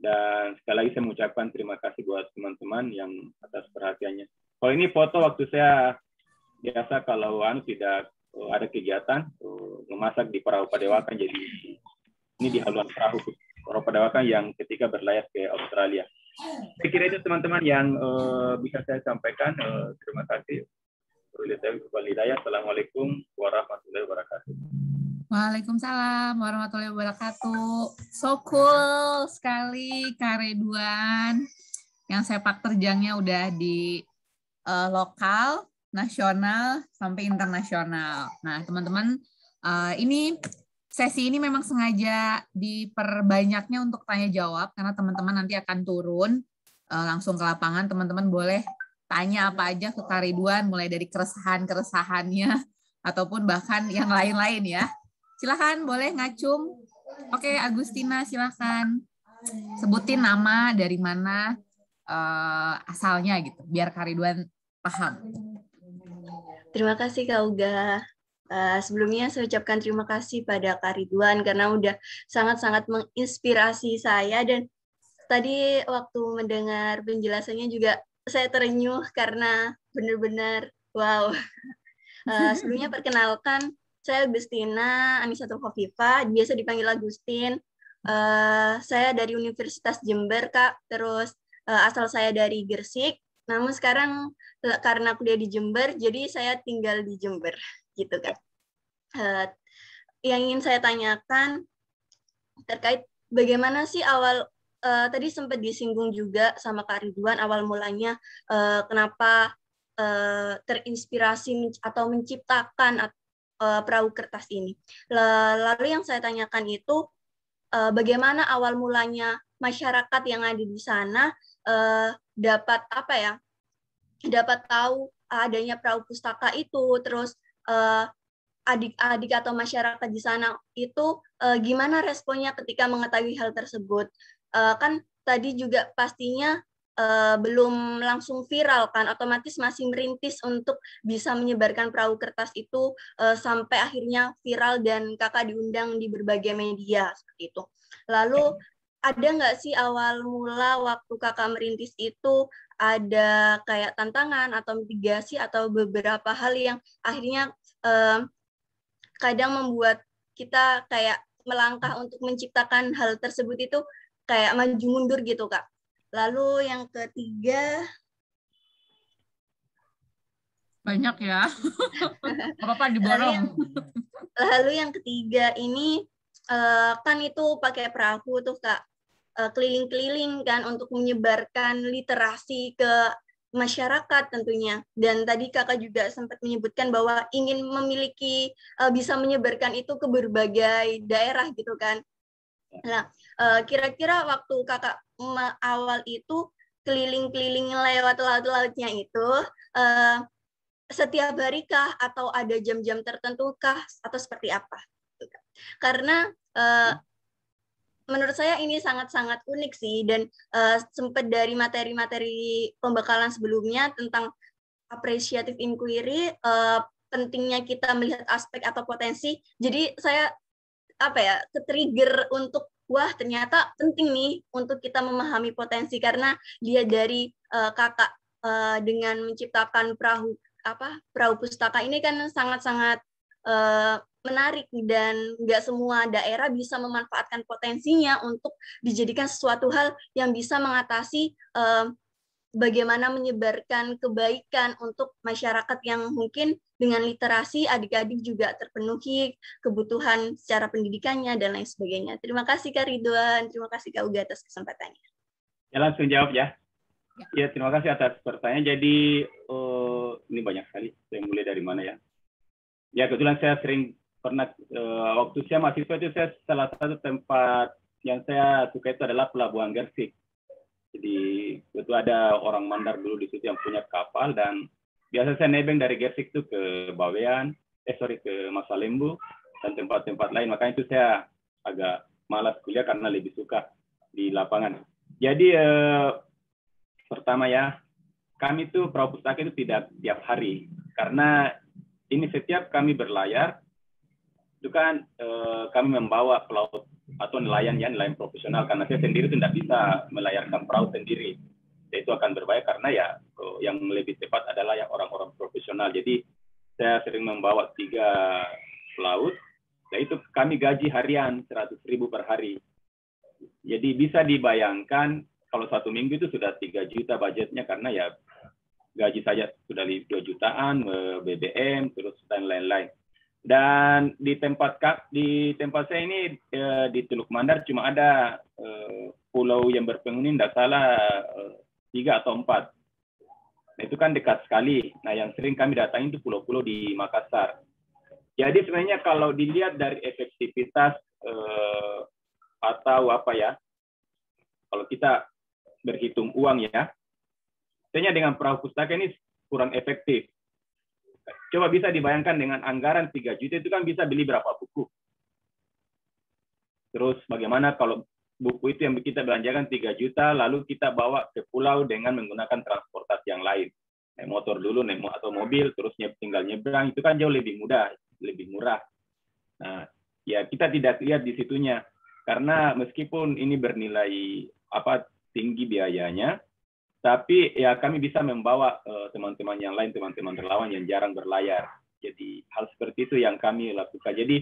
Dan sekali lagi saya mengucapkan terima kasih buat teman-teman yang atas perhatiannya. Kalau ini foto waktu saya biasa kalau tidak ada kegiatan memasak di perahu Padewakan. Jadi ini di haluan perahu Padewakan yang ketika berlayar ke Australia. Saya kira itu teman-teman yang bisa saya sampaikan. Terima kasih. Assalamualaikum warahmatullahi wabarakatuh. Waalaikumsalam warahmatullahi wabarakatuh. So cool sekali Kak Ridwan. Yang sepak terjangnya udah di lokal, nasional, sampai internasional. Nah teman-teman, sesi ini memang sengaja diperbanyaknya untuk tanya jawab, karena teman-teman nanti akan turun langsung ke lapangan. Teman-teman boleh tanya apa aja ke Kak Ridwan, mulai dari keresahan-keresahannya, ataupun bahkan yang lain-lain ya. Silakan boleh ngacung. Oke, Agustina silakan. Sebutin nama dari mana asalnya gitu, biar Kak Ridwan paham. Terima kasih Kak Uga. Sebelumnya saya ucapkan terima kasih pada Kak Ridwan karena udah sangat-sangat menginspirasi saya, dan tadi waktu mendengar penjelasannya juga saya terenyuh karena benar-benar wow. Sebelumnya perkenalkan, saya Agustina Anisatul Khofifah, biasa dipanggil Agustin. Saya dari Universitas Jember, Kak. Terus asal saya dari Gresik. Namun sekarang karena kuliah di Jember, jadi saya tinggal di Jember, gitu, Kak. Yang ingin saya tanyakan terkait bagaimana sih awal, tadi sempat disinggung juga sama Kak Ridwan, awal mulanya kenapa terinspirasi atau menciptakan perahu kertas ini. Lalu yang saya tanyakan itu bagaimana awal mulanya masyarakat yang ada di sana dapat tahu adanya perahu pustaka itu, terus adik-adik atau masyarakat di sana itu gimana responnya ketika mengetahui hal tersebut. Kan tadi juga pastinya belum langsung viral kan, otomatis masih merintis untuk bisa menyebarkan perahu kertas itu sampai akhirnya viral dan kakak diundang di berbagai media seperti itu. Lalu ada nggak sih awal mula waktu kakak merintis itu ada kayak tantangan atau mitigasi atau beberapa hal yang akhirnya kadang membuat kita kayak melangkah untuk menciptakan hal tersebut itu kayak maju mundur gitu, Kak. Lalu yang ketiga, banyak ya, apa-apa diborong. Lalu yang ketiga ini kan itu pakai perahu tuh Kak, keliling-keliling kan untuk menyebarkan literasi ke masyarakat tentunya. Dan tadi Kakak juga sempat menyebutkan bahwa ingin memiliki, bisa menyebarkan itu ke berbagai daerah gitu kan. Nah, kira-kira waktu Kakak awal itu keliling-keliling lewat laut-lautnya itu setiap hari kah atau ada jam-jam tertentu kah atau seperti apa? Karena menurut saya ini sangat-sangat unik sih, dan sempat dari materi-materi pembekalan sebelumnya tentang appreciative inquiry, pentingnya kita melihat aspek atau potensi. Jadi saya ke-trigger untuk wah ternyata penting nih untuk kita memahami potensi, karena dia dari kakak dengan menciptakan perahu pustaka ini kan sangat-sangat menarik, dan nggak semua daerah bisa memanfaatkan potensinya untuk dijadikan sesuatu hal yang bisa mengatasi bagaimana menyebarkan kebaikan untuk masyarakat yang mungkin dengan literasi adik-adik juga terpenuhi kebutuhan secara pendidikannya dan lain sebagainya. Terima kasih Kak Ridwan, terima kasih Kak Uga atas kesempatannya. Ya, langsung jawab ya. Ya, terima kasih atas pertanyaan. Jadi ini banyak sekali. Saya mulai dari mana ya? Ya, kebetulan saya pernah waktu saya mahasiswa itu, saya salah satu tempat yang saya suka itu adalah Pelabuhan Gersik. Jadi itu ada orang Mandar dulu di situ yang punya kapal, dan biasa saya nebeng dari Gersik itu ke Bawean, ke Masalembu dan tempat-tempat lain. Makanya itu saya agak malas kuliah karena lebih suka di lapangan. Jadi pertama ya, kami itu perahu pustaka itu tidak tiap hari, karena ini setiap kami berlayar itu kan kami membawa pelaut atau nelayan profesional, karena saya sendiri tidak bisa melayarkan perahu sendiri. Itu akan berbahaya, karena ya yang lebih tepat adalah yang orang-orang profesional. Jadi saya sering membawa 3 pelaut, yaitu kami gaji harian 100.000 per hari. Jadi bisa dibayangkan kalau 1 minggu itu sudah 3 juta budgetnya, karena ya gaji saja sudah 2 jutaan, BBM, terus dan lain-lain. Dan di tempat saya ini di Teluk Mandar cuma ada pulau yang berpenghuni tidak salah 3 atau 4. Nah, itu kan dekat sekali. Nah, yang sering kami datangi itu pulau-pulau di Makassar. Jadi sebenarnya kalau dilihat dari efektivitas atau apa ya, kalau kita berhitung uang ya, sebenarnya dengan perahu pustaka ini kurang efektif. Coba bisa dibayangkan dengan anggaran 3 juta itu kan bisa beli berapa buku. Terus bagaimana kalau buku itu yang kita belanjakan 3 juta, lalu kita bawa ke pulau dengan menggunakan transportasi yang lain. Naik motor dulu, atau mobil, terus tinggal nyebrang, itu kan jauh lebih mudah, lebih murah. Nah, ya kita tidak lihat di situnya. Karena meskipun ini bernilai tinggi biayanya, tapi ya kami bisa membawa teman-teman yang lain, teman-teman relawan yang jarang berlayar. Jadi hal seperti itu yang kami lakukan. Jadi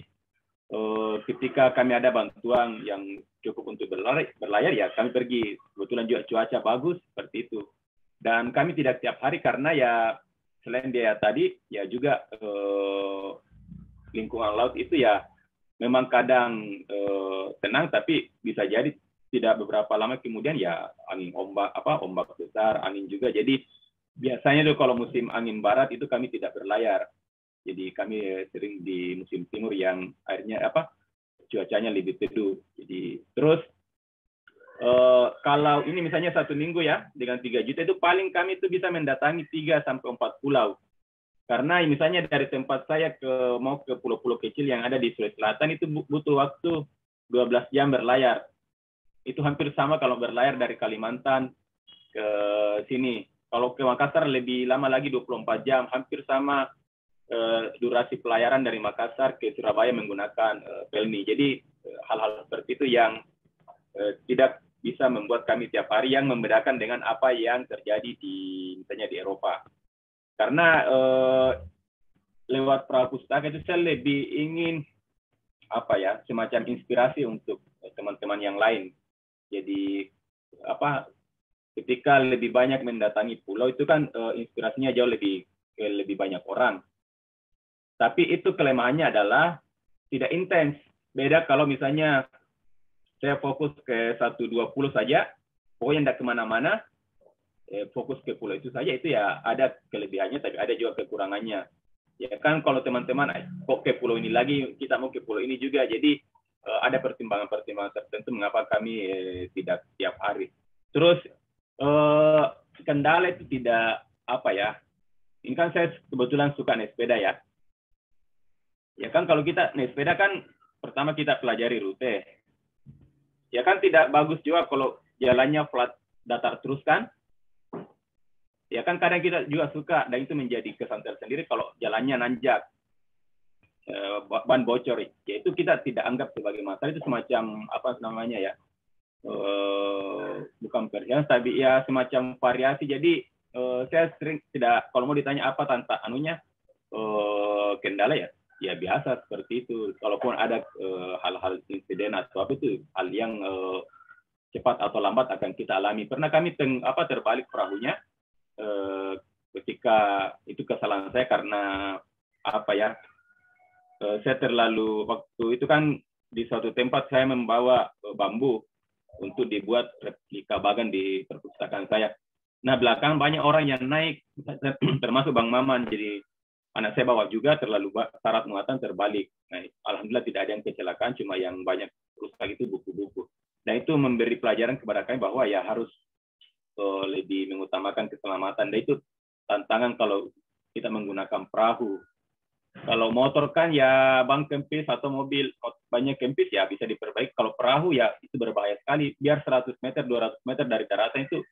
ketika kami ada bantuan yang cukup untuk berlayar, ya kami pergi. Kebetulan juga cuaca bagus seperti itu. Dan kami tidak tiap hari, karena ya selain biaya tadi, ya juga lingkungan laut itu ya memang kadang tenang, tapi bisa jadi tidak beberapa lama kemudian ya angin ombak besar, angin juga. Jadi biasanya tuh kalau musim angin barat itu kami tidak berlayar. Jadi kami sering di musim timur yang airnya cuacanya lebih teduh. Jadi terus kalau ini misalnya 1 minggu ya dengan 3 juta itu paling kami itu bisa mendatangi 3 sampai 4 pulau. Karena misalnya dari tempat saya mau ke pulau-pulau kecil yang ada di Sulawesi Selatan itu butuh waktu 12 jam berlayar. Itu hampir sama kalau berlayar dari Kalimantan ke sini. Kalau ke Makassar lebih lama lagi 24 jam, hampir sama durasi pelayaran dari Makassar ke Surabaya menggunakan Pelni. Jadi hal-hal seperti itu yang tidak bisa membuat kami tiap hari, yang membedakan dengan apa yang terjadi misalnya di Eropa. Karena lewat perahu pustaka itu saya lebih ingin semacam inspirasi untuk teman-teman yang lain. Jadi ketika lebih banyak mendatangi pulau itu kan inspirasinya jauh lebih banyak orang. Tapi itu kelemahannya adalah tidak intens. Beda kalau misalnya saya fokus ke 1-2 pulau saja, pokoknya tidak kemana-mana, fokus ke pulau itu saja, itu ya ada kelebihannya, tapi ada juga kekurangannya. Ya kan kalau teman-teman kok ke pulau ini lagi, kita mau ke pulau ini juga, jadi ada pertimbangan-pertimbangan tertentu mengapa kami tidak tiap hari. Terus kendala itu tidak ini kan saya kebetulan suka naik sepeda ya. Ya kan kalau kita naik sepeda kan pertama kita pelajari rute. Ya kan tidak bagus juga kalau jalannya flat datar terus kan. Ya kan kadang kita juga suka, dan itu menjadi kesan tersendiri kalau jalannya nanjak. Ban bocor, yaitu kita tidak anggap sebagai masalah, itu semacam bukan perjalanan, tapi ya semacam variasi. Jadi saya sering tidak, kalau mau ditanya apa tanpa anunya kendala ya biasa seperti itu. Kalaupun ada hal-hal insiden atau apa itu hal yang cepat atau lambat akan kita alami. Pernah kami terbalik perahunya ketika itu kesalahan saya karena apa ya? Saya terlalu waktu itu kan di suatu tempat saya membawa bambu untuk dibuat replika bagan di perpustakaan saya. Nah, belakang banyak orang yang naik, termasuk Bang Maman. Jadi anak saya bawa juga, terlalu syarat muatan terbalik. Nah, alhamdulillah tidak ada yang kecelakaan, cuma yang banyak rusak itu buku-buku. Dan itu memberi pelajaran kepada kami bahwa ya harus lebih mengutamakan keselamatan. Dan itu tantangan kalau kita menggunakan perahu. Kalau motor kan ya bang kempis atau mobil banyak kempis ya bisa diperbaiki. Kalau perahu ya itu berbahaya sekali. Biar 100 meter, 200 meter dari daratan itu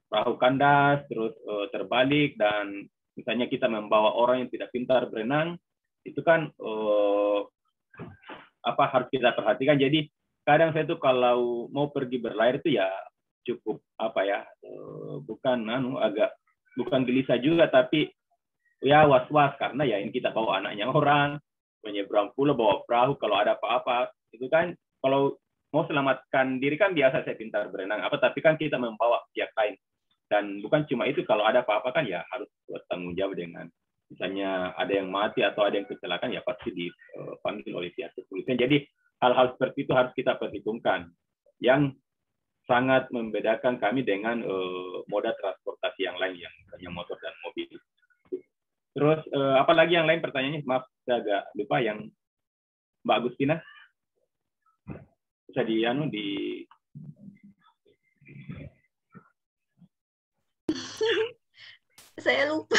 perahu kandas terus terbalik, dan misalnya kita membawa orang yang tidak pintar berenang itu kan harus kita perhatikan. Jadi kadang saya tuh kalau mau pergi berlayar itu ya cukup bukan gelisah juga, tapi ya was-was karena ya ini kita bawa anaknya orang menyeberang pulau bawa perahu, kalau ada apa-apa itu kan kalau mau selamatkan diri kan biasa saya pintar berenang tapi kan kita membawa pihak lain, dan bukan cuma itu, kalau ada apa-apa kan ya harus bertanggung jawab dengan misalnya ada yang mati atau ada yang kecelakaan ya pasti dipanggil oleh pihak kepolisian. Jadi hal-hal seperti itu harus kita perhitungkan, yang sangat membedakan kami dengan moda transportasi yang lain yang misalnya motor dan mobil. Terus apalagi yang lain pertanyaannya, maaf saya agak lupa, yang Mbak Agustina bisa di Saya lupa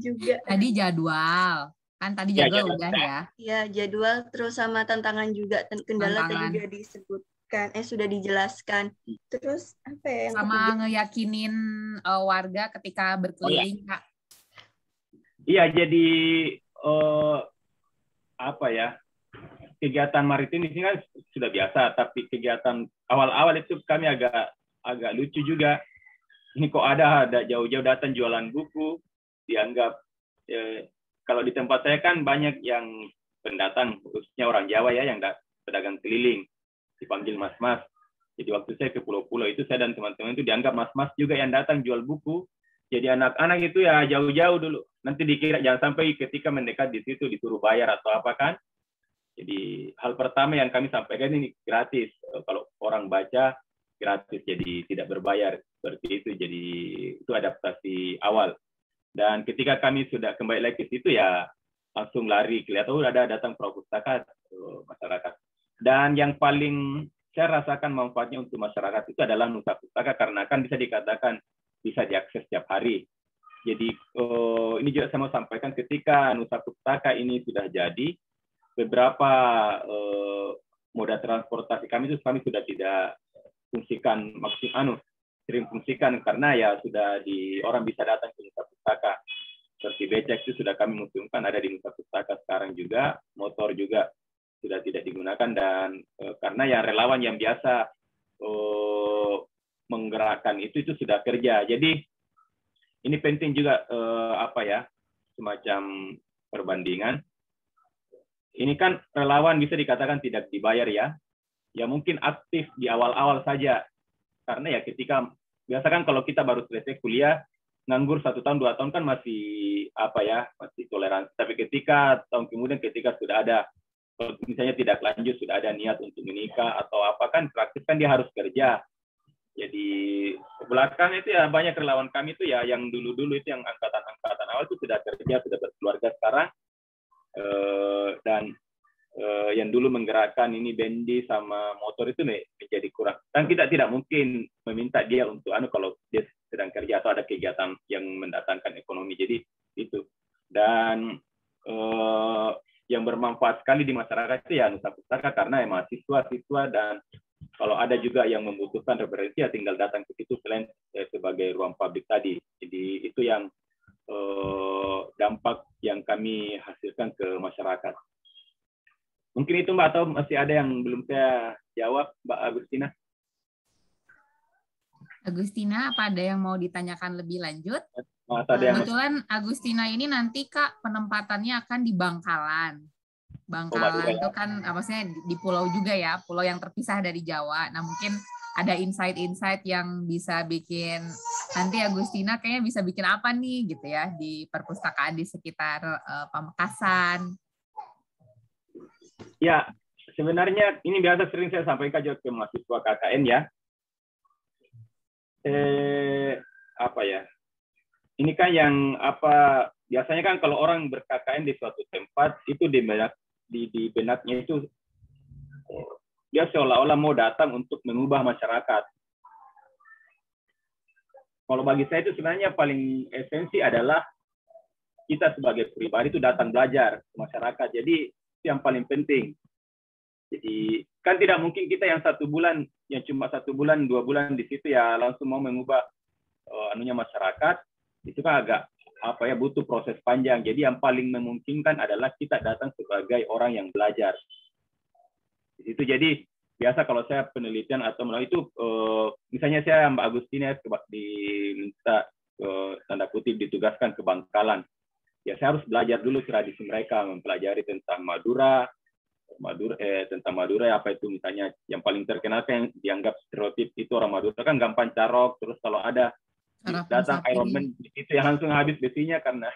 juga. Tadi jadwal. Kan tadi jadwal udah ya. Iya, jadwal terus sama tantangan juga, kendala tadi sudah disebutkan, sudah dijelaskan. Terus apa ya yang sama ketiga? Ngeyakinin warga ketika berkeliling, Kak. Iya, jadi kegiatan maritim di sini kan sudah biasa, tapi kegiatan awal-awal itu kami agak lucu juga. Ini kok ada jauh-jauh datang jualan buku, dianggap kalau di tempat saya kan banyak yang pendatang, khususnya orang Jawa ya, yang pedagang keliling, dipanggil mas-mas. Jadi waktu saya ke pulau-pulau itu, saya dan teman-teman itu dianggap mas-mas juga yang datang jual buku. Jadi anak-anak itu ya jauh-jauh dulu. Nanti dikira jangan sampai ketika mendekat di situ disuruh bayar atau apa kan. Jadi hal pertama yang kami sampaikan ini gratis. Kalau orang baca gratis, jadi tidak berbayar seperti itu. Jadi itu adaptasi awal. Dan ketika kami sudah kembali lagi ke situ ya langsung lari, kelihatan ada datang perpustaka masyarakat. Dan yang paling saya rasakan manfaatnya untuk masyarakat itu adalah Nusa Pustaka, karena kan bisa dikatakan bisa diakses setiap hari. Jadi ini juga saya mau sampaikan, ketika Nusa Pustaka ini sudah jadi, beberapa moda transportasi kami sudah tidak fungsikan, sering fungsikan karena ya sudah orang bisa datang ke Nusa Pustaka. Seperti becak itu sudah kami museumkan ada di Nusa Pustaka sekarang juga, motor juga sudah tidak digunakan, dan karena yang relawan yang biasa menggerakkan itu sudah kerja. Jadi ini penting juga semacam perbandingan. Ini kan relawan bisa dikatakan tidak dibayar ya. Ya mungkin aktif di awal-awal saja. Karena ya ketika biasa kan kalau kita baru selesai kuliah, nganggur 1 tahun 2 tahun kan masih masih toleransi. Tapi ketika tahun kemudian ketika sudah ada misalnya tidak lanjut, sudah ada niat untuk menikah atau apa kan praktis kan dia harus kerja. Jadi belakang itu ya banyak relawan kami itu ya yang dulu-dulu itu yang angkatan awal itu sudah kerja, sudah berkeluarga sekarang. Dan yang dulu menggerakkan ini bendi sama motor itu menjadi kurang. Dan kita tidak mungkin meminta dia untuk kalau dia sedang kerja atau ada kegiatan yang mendatangkan ekonomi. Jadi itu. Dan yang bermanfaat sekali di masyarakat itu ya Nusa Pustaka, karena ya mahasiswa-siswa, dan kalau ada juga yang membutuhkan referensi ya tinggal datang ke situ selain sebagai ruang publik tadi. Jadi itu yang dampak yang kami hasilkan ke masyarakat. Mungkin itu Mbak, atau masih ada yang belum saya jawab, Mbak Agustina? Agustina, apa ada yang mau ditanyakan lebih lanjut? Ada yang Kebetulan Agustina ini nanti Kak penempatannya akan di Bangkalan. Bangkalan itu kan maksudnya di pulau juga ya, pulau yang terpisah dari Jawa. Nah mungkin ada insight-insight yang bisa bikin nanti Agustina kayaknya bisa bikin apa nih gitu ya di perpustakaan di sekitar Pamekasan. Ya, sebenarnya ini biasa sering saya sampaikan juga ke mahasiswa KKN ya. Apa ya? Ini kan yang apa? Biasanya kan kalau orang ber-KKN di suatu tempat itu di benaknya itu dia seolah-olah mau datang untuk mengubah masyarakat. Kalau bagi saya itu sebenarnya paling esensi adalah kita sebagai pribadi itu datang belajar ke masyarakat. Jadi itu yang paling penting. Jadi kan tidak mungkin kita yang 1 bulan, yang cuma 1 bulan, 2 bulan di situ ya langsung mau mengubah anunya masyarakat. Itu kan agak apa ya, butuh proses panjang. Jadi yang paling memungkinkan adalah kita datang sebagai orang yang belajar. Di situ jadi biasa kalau saya penelitian atau melalui itu misalnya saya Mbak Agustina diminta tanda kutip ditugaskan ke Bangkalan. Ya saya harus belajar dulu tradisi mereka, mempelajari tentang Madura apa itu misalnya yang paling terkenal kan yang dianggap stereotip itu orang Madura kan gampang carok, terus kalau ada datang Iron Man itu yang langsung habis besinya karena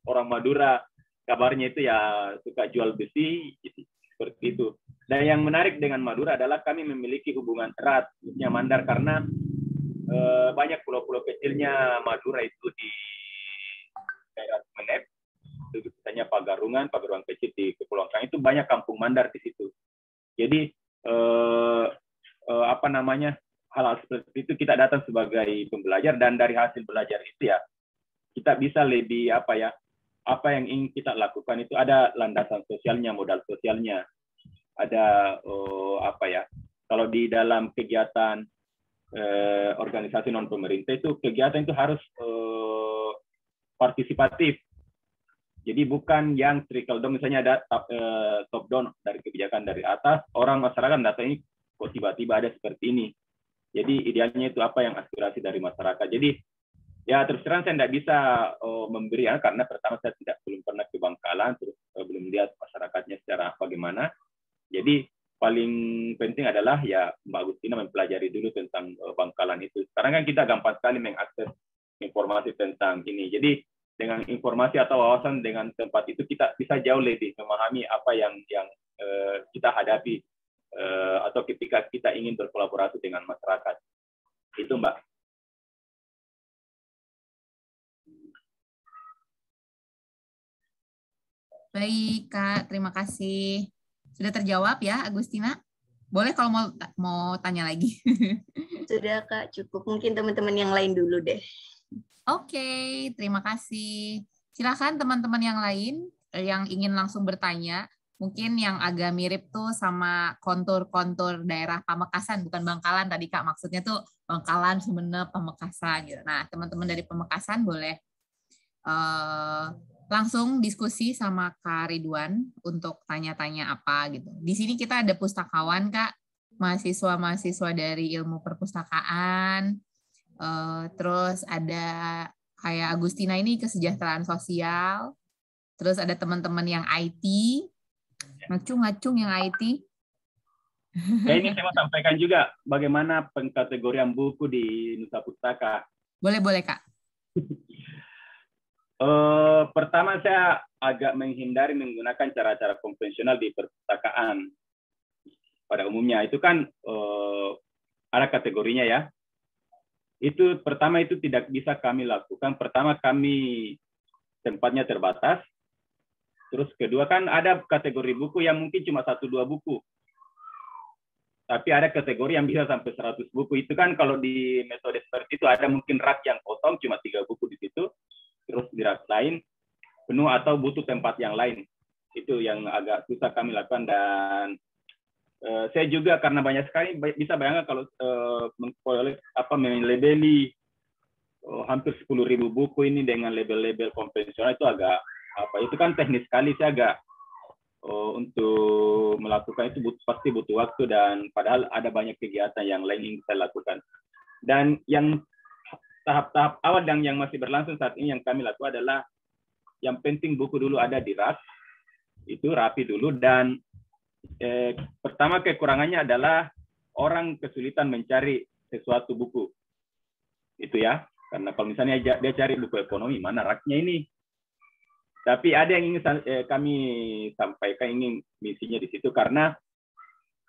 orang Madura kabarnya itu ya suka jual besi seperti itu. Dan yang menarik dengan Madura adalah kami memiliki hubungan erat dengan Mandar karena banyak pulau-pulau kecilnya Madura itu di daerah Sumeneb, misalnya Pagarungan kecil di Kepulauan Kang itu banyak kampung Mandar di situ. Jadi apa namanya hal-hal seperti itu kita datang sebagai pembelajar dan dari hasil belajar itu ya kita bisa lebih apa yang ingin kita lakukan itu ada landasan sosialnya, modal sosialnya, ada kalau di dalam kegiatan organisasi non pemerintah itu kegiatan itu harus partisipatif. Jadi bukan yang trickle down, misalnya ada top down dari kebijakan dari atas, orang masyarakat datang ini kok tiba-tiba ada seperti ini. Jadi idealnya itu apa yang aspirasi dari masyarakat. Jadi ya terus terang saya tidak bisa memberi karena pertama saya belum pernah ke Bangkalan, terus belum lihat masyarakatnya secara bagaimana. Jadi paling penting adalah ya Mbak Agustina mempelajari dulu tentang Bangkalan itu. Sekarang kan kita gampang sekali mengakses informasi tentang ini. Jadi dengan informasi atau wawasan dengan tempat itu kita bisa jauh lebih memahami apa yang kita hadapi atau ketika kita ingin berkolaborasi dengan masyarakat. Itu Mbak. Baik Kak, terima kasih. Sudah terjawab ya Agustina? Boleh kalau mau tanya lagi. Sudah Kak, cukup. Mungkin teman-teman yang lain dulu deh. Oke, terima kasih. Silakan teman-teman yang lain yang ingin langsung bertanya. Mungkin yang agak mirip tuh sama kontur-kontur daerah Pamekasan, bukan Bangkalan tadi Kak. Maksudnya tuh Bangkalan, Sumeneb, Pamekasan. Gitu. Nah, teman-teman dari Pamekasan boleh langsung diskusi sama Kak Ridwan untuk tanya-tanya apa gitu. Di sini kita ada pustakawan Kak, mahasiswa-mahasiswa dari ilmu perpustakaan. Terus ada kayak Agustina ini kesejahteraan sosial, terus ada teman-teman yang IT, ngacung yang IT. Ini saya mau sampaikan juga bagaimana pengkategorian buku di Nusa Pustaka. Boleh Kak. Pertama saya agak menghindari menggunakan cara-cara konvensional di perpustakaan pada umumnya. Itu kan ada kategorinya ya. Itu pertama itu tidak bisa kami lakukan. Pertama kami tempatnya terbatas. Terus kedua kan ada kategori buku yang mungkin cuma 1-2 buku. Tapi ada kategori yang bisa sampai 100 buku. Itu kan kalau di metode seperti itu ada mungkin rak yang kosong cuma 3 buku di situ. Terus di rak lain penuh atau butuh tempat yang lain. Itu yang agak susah kami lakukan dan saya juga karena banyak sekali bisa bayangkan kalau melabeli hampir 10.000 buku ini dengan label-label konvensional itu agak itu kan teknis sekali. Saya agak untuk melakukan itu pasti butuh waktu dan padahal ada banyak kegiatan yang lain yang saya lakukan. Dan yang tahap-tahap awal dan yang masih berlangsung saat ini yang kami lakukan adalah yang penting buku dulu ada di rak, itu rapi dulu. Dan pertama kekurangannya adalah orang kesulitan mencari sesuatu buku. Itu ya, karena kalau misalnya dia cari buku ekonomi, mana raknya ini? Tapi ada yang ingin kami sampaikan, ingin misinya di situ, karena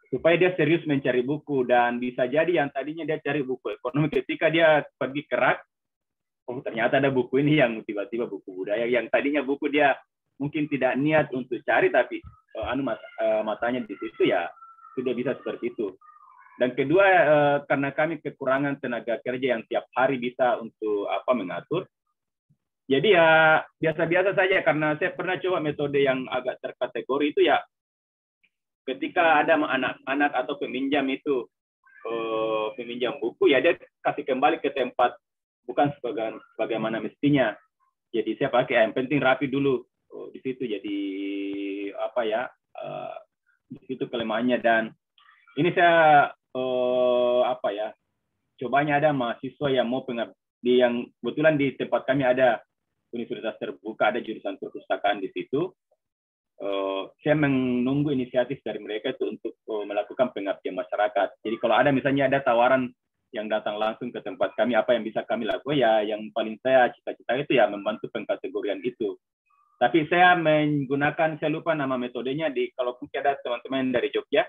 supaya dia serius mencari buku. Dan bisa jadi yang tadinya dia cari buku ekonomi, ketika dia pergi ke rak, oh ternyata ada buku ini yang tiba-tiba buku budaya, yang tadinya buku dia mungkin tidak niat untuk cari, tapi matanya di situ, ya sudah bisa seperti itu. Dan kedua, karena kami kekurangan tenaga kerja yang tiap hari bisa untuk mengatur, jadi ya biasa-biasa saja. Karena saya pernah coba metode yang agak terkategori itu, ya ketika ada anak-anak atau peminjam itu peminjam buku, ya dia kasih kembali ke tempat bukan sebagaimana mestinya. Jadi saya pakai yang penting rapi dulu di situ. Jadi di situ kelemahannya. Dan ini saya cobanya ada mahasiswa yang mau pengabdi, yang kebetulan di tempat kami ada universitas terbuka, ada jurusan perpustakaan di situ. Saya menunggu inisiatif dari mereka itu untuk melakukan pengabdian masyarakat. Jadi kalau ada misalnya ada tawaran yang datang langsung ke tempat kami, apa yang bisa kami lakukan, ya yang paling saya cita-cita itu ya membantu pengkategorian itu. Tapi saya menggunakan, saya lupa nama metodenya, kalau mungkin ada teman-teman dari Jogja,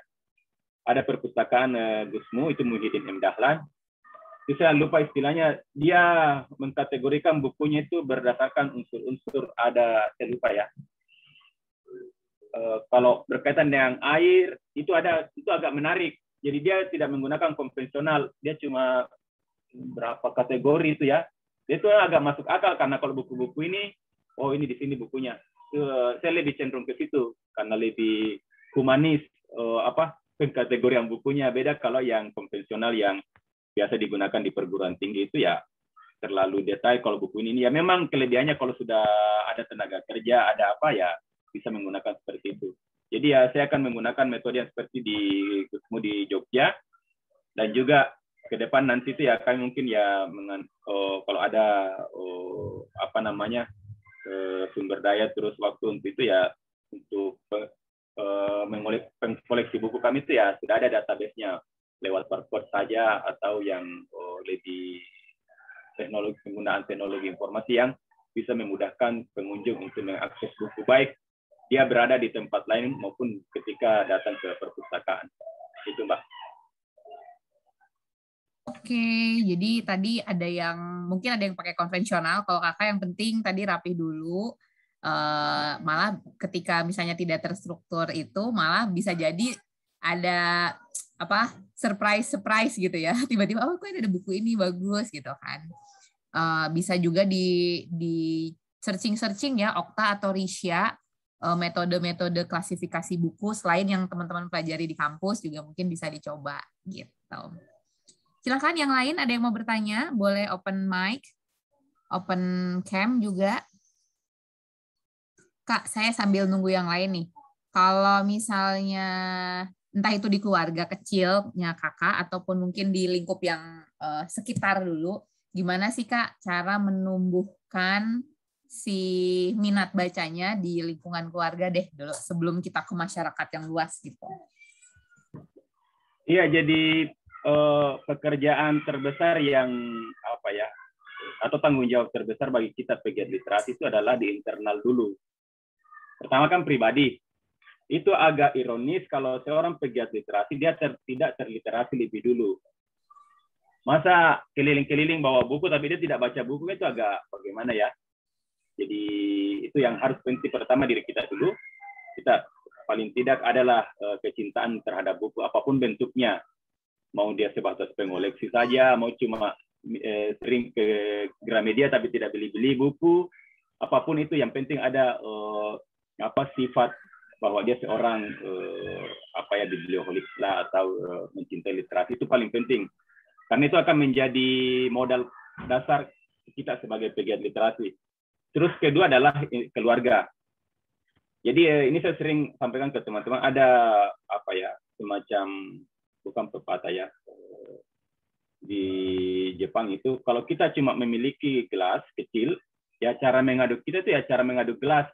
ada perpustakaan Gusmu, itu Muhyiddin M. Dahlan. Itu saya lupa istilahnya, dia mengkategorikan bukunya itu berdasarkan unsur-unsur, ada, saya lupa ya. Kalau berkaitan dengan air, itu agak menarik. Jadi dia tidak menggunakan konvensional, dia cuma berapa kategori itu ya. Dia itu agak masuk akal, karena kalau buku-buku ini, oh ini di sini bukunya. Saya lebih cenderung ke situ, karena lebih humanis pengkategorian bukunya. Beda kalau yang konvensional yang biasa digunakan di perguruan tinggi itu ya terlalu detail. Kalau buku ini ya memang kelebihannya kalau sudah ada tenaga kerja, ada apa ya, bisa menggunakan seperti itu. Jadi ya saya akan menggunakan metode yang seperti di Gusmu di Jogja. Dan juga ke depan nanti itu ya kami mungkin ya kalau ada sumber daya terus waktu untuk itu ya, untuk mengkoleksi buku kami itu ya sudah ada database-nya lewat barcode saja, atau yang lebih penggunaan teknologi informasi yang bisa memudahkan pengunjung untuk mengakses buku, baik dia berada di tempat lain maupun ketika datang ke perpustakaan. Itu, Mbak. Oke, jadi tadi mungkin ada yang pakai konvensional. Kalau kakak yang penting tadi rapi dulu. Malah ketika misalnya tidak terstruktur itu, malah bisa jadi ada surprise gitu ya. Tiba-tiba kok ada buku ini bagus gitu kan. Bisa juga di searching ya, Okta atau Risya, metode-metode klasifikasi buku selain yang teman-teman pelajari di kampus juga mungkin bisa dicoba gitu. Silakan yang lain, ada yang mau bertanya, boleh open mic, open cam juga. Kak, saya sambil nunggu yang lain nih. Kalau misalnya entah itu di keluarga kecilnya kakak ataupun mungkin di lingkup yang sekitar dulu, gimana sih Kak cara menumbuhkan si minat bacanya di lingkungan keluarga deh dulu sebelum kita ke masyarakat yang luas gitu. Iya, jadi pekerjaan terbesar yang atau tanggung jawab terbesar bagi kita pegiat literasi itu adalah di internal dulu. Pertama kan pribadi. Itu agak ironis kalau seorang pegiat literasi dia tidak terliterasi lebih dulu. Masa keliling-keliling bawa buku tapi dia tidak baca buku, itu agak bagaimana ya. Jadi itu yang harus penting pertama diri kita dulu. Kita paling tidak adalah kecintaan terhadap buku apapun bentuknya. Mau dia sebatas pengoleksi saja, mau cuma sering ke Gramedia tapi tidak beli-beli buku, apapun itu yang penting ada sifat bahwa dia seorang biblioholik lah, atau mencintai literasi, itu paling penting. Karena itu akan menjadi modal dasar kita sebagai pegiat literasi. Terus kedua adalah keluarga. Jadi ini saya sering sampaikan ke teman-teman, ada semacam bukan pepatah ya, di Jepang itu, kalau kita cuma memiliki gelas kecil, ya cara mengaduk kita itu ya cara mengaduk gelas.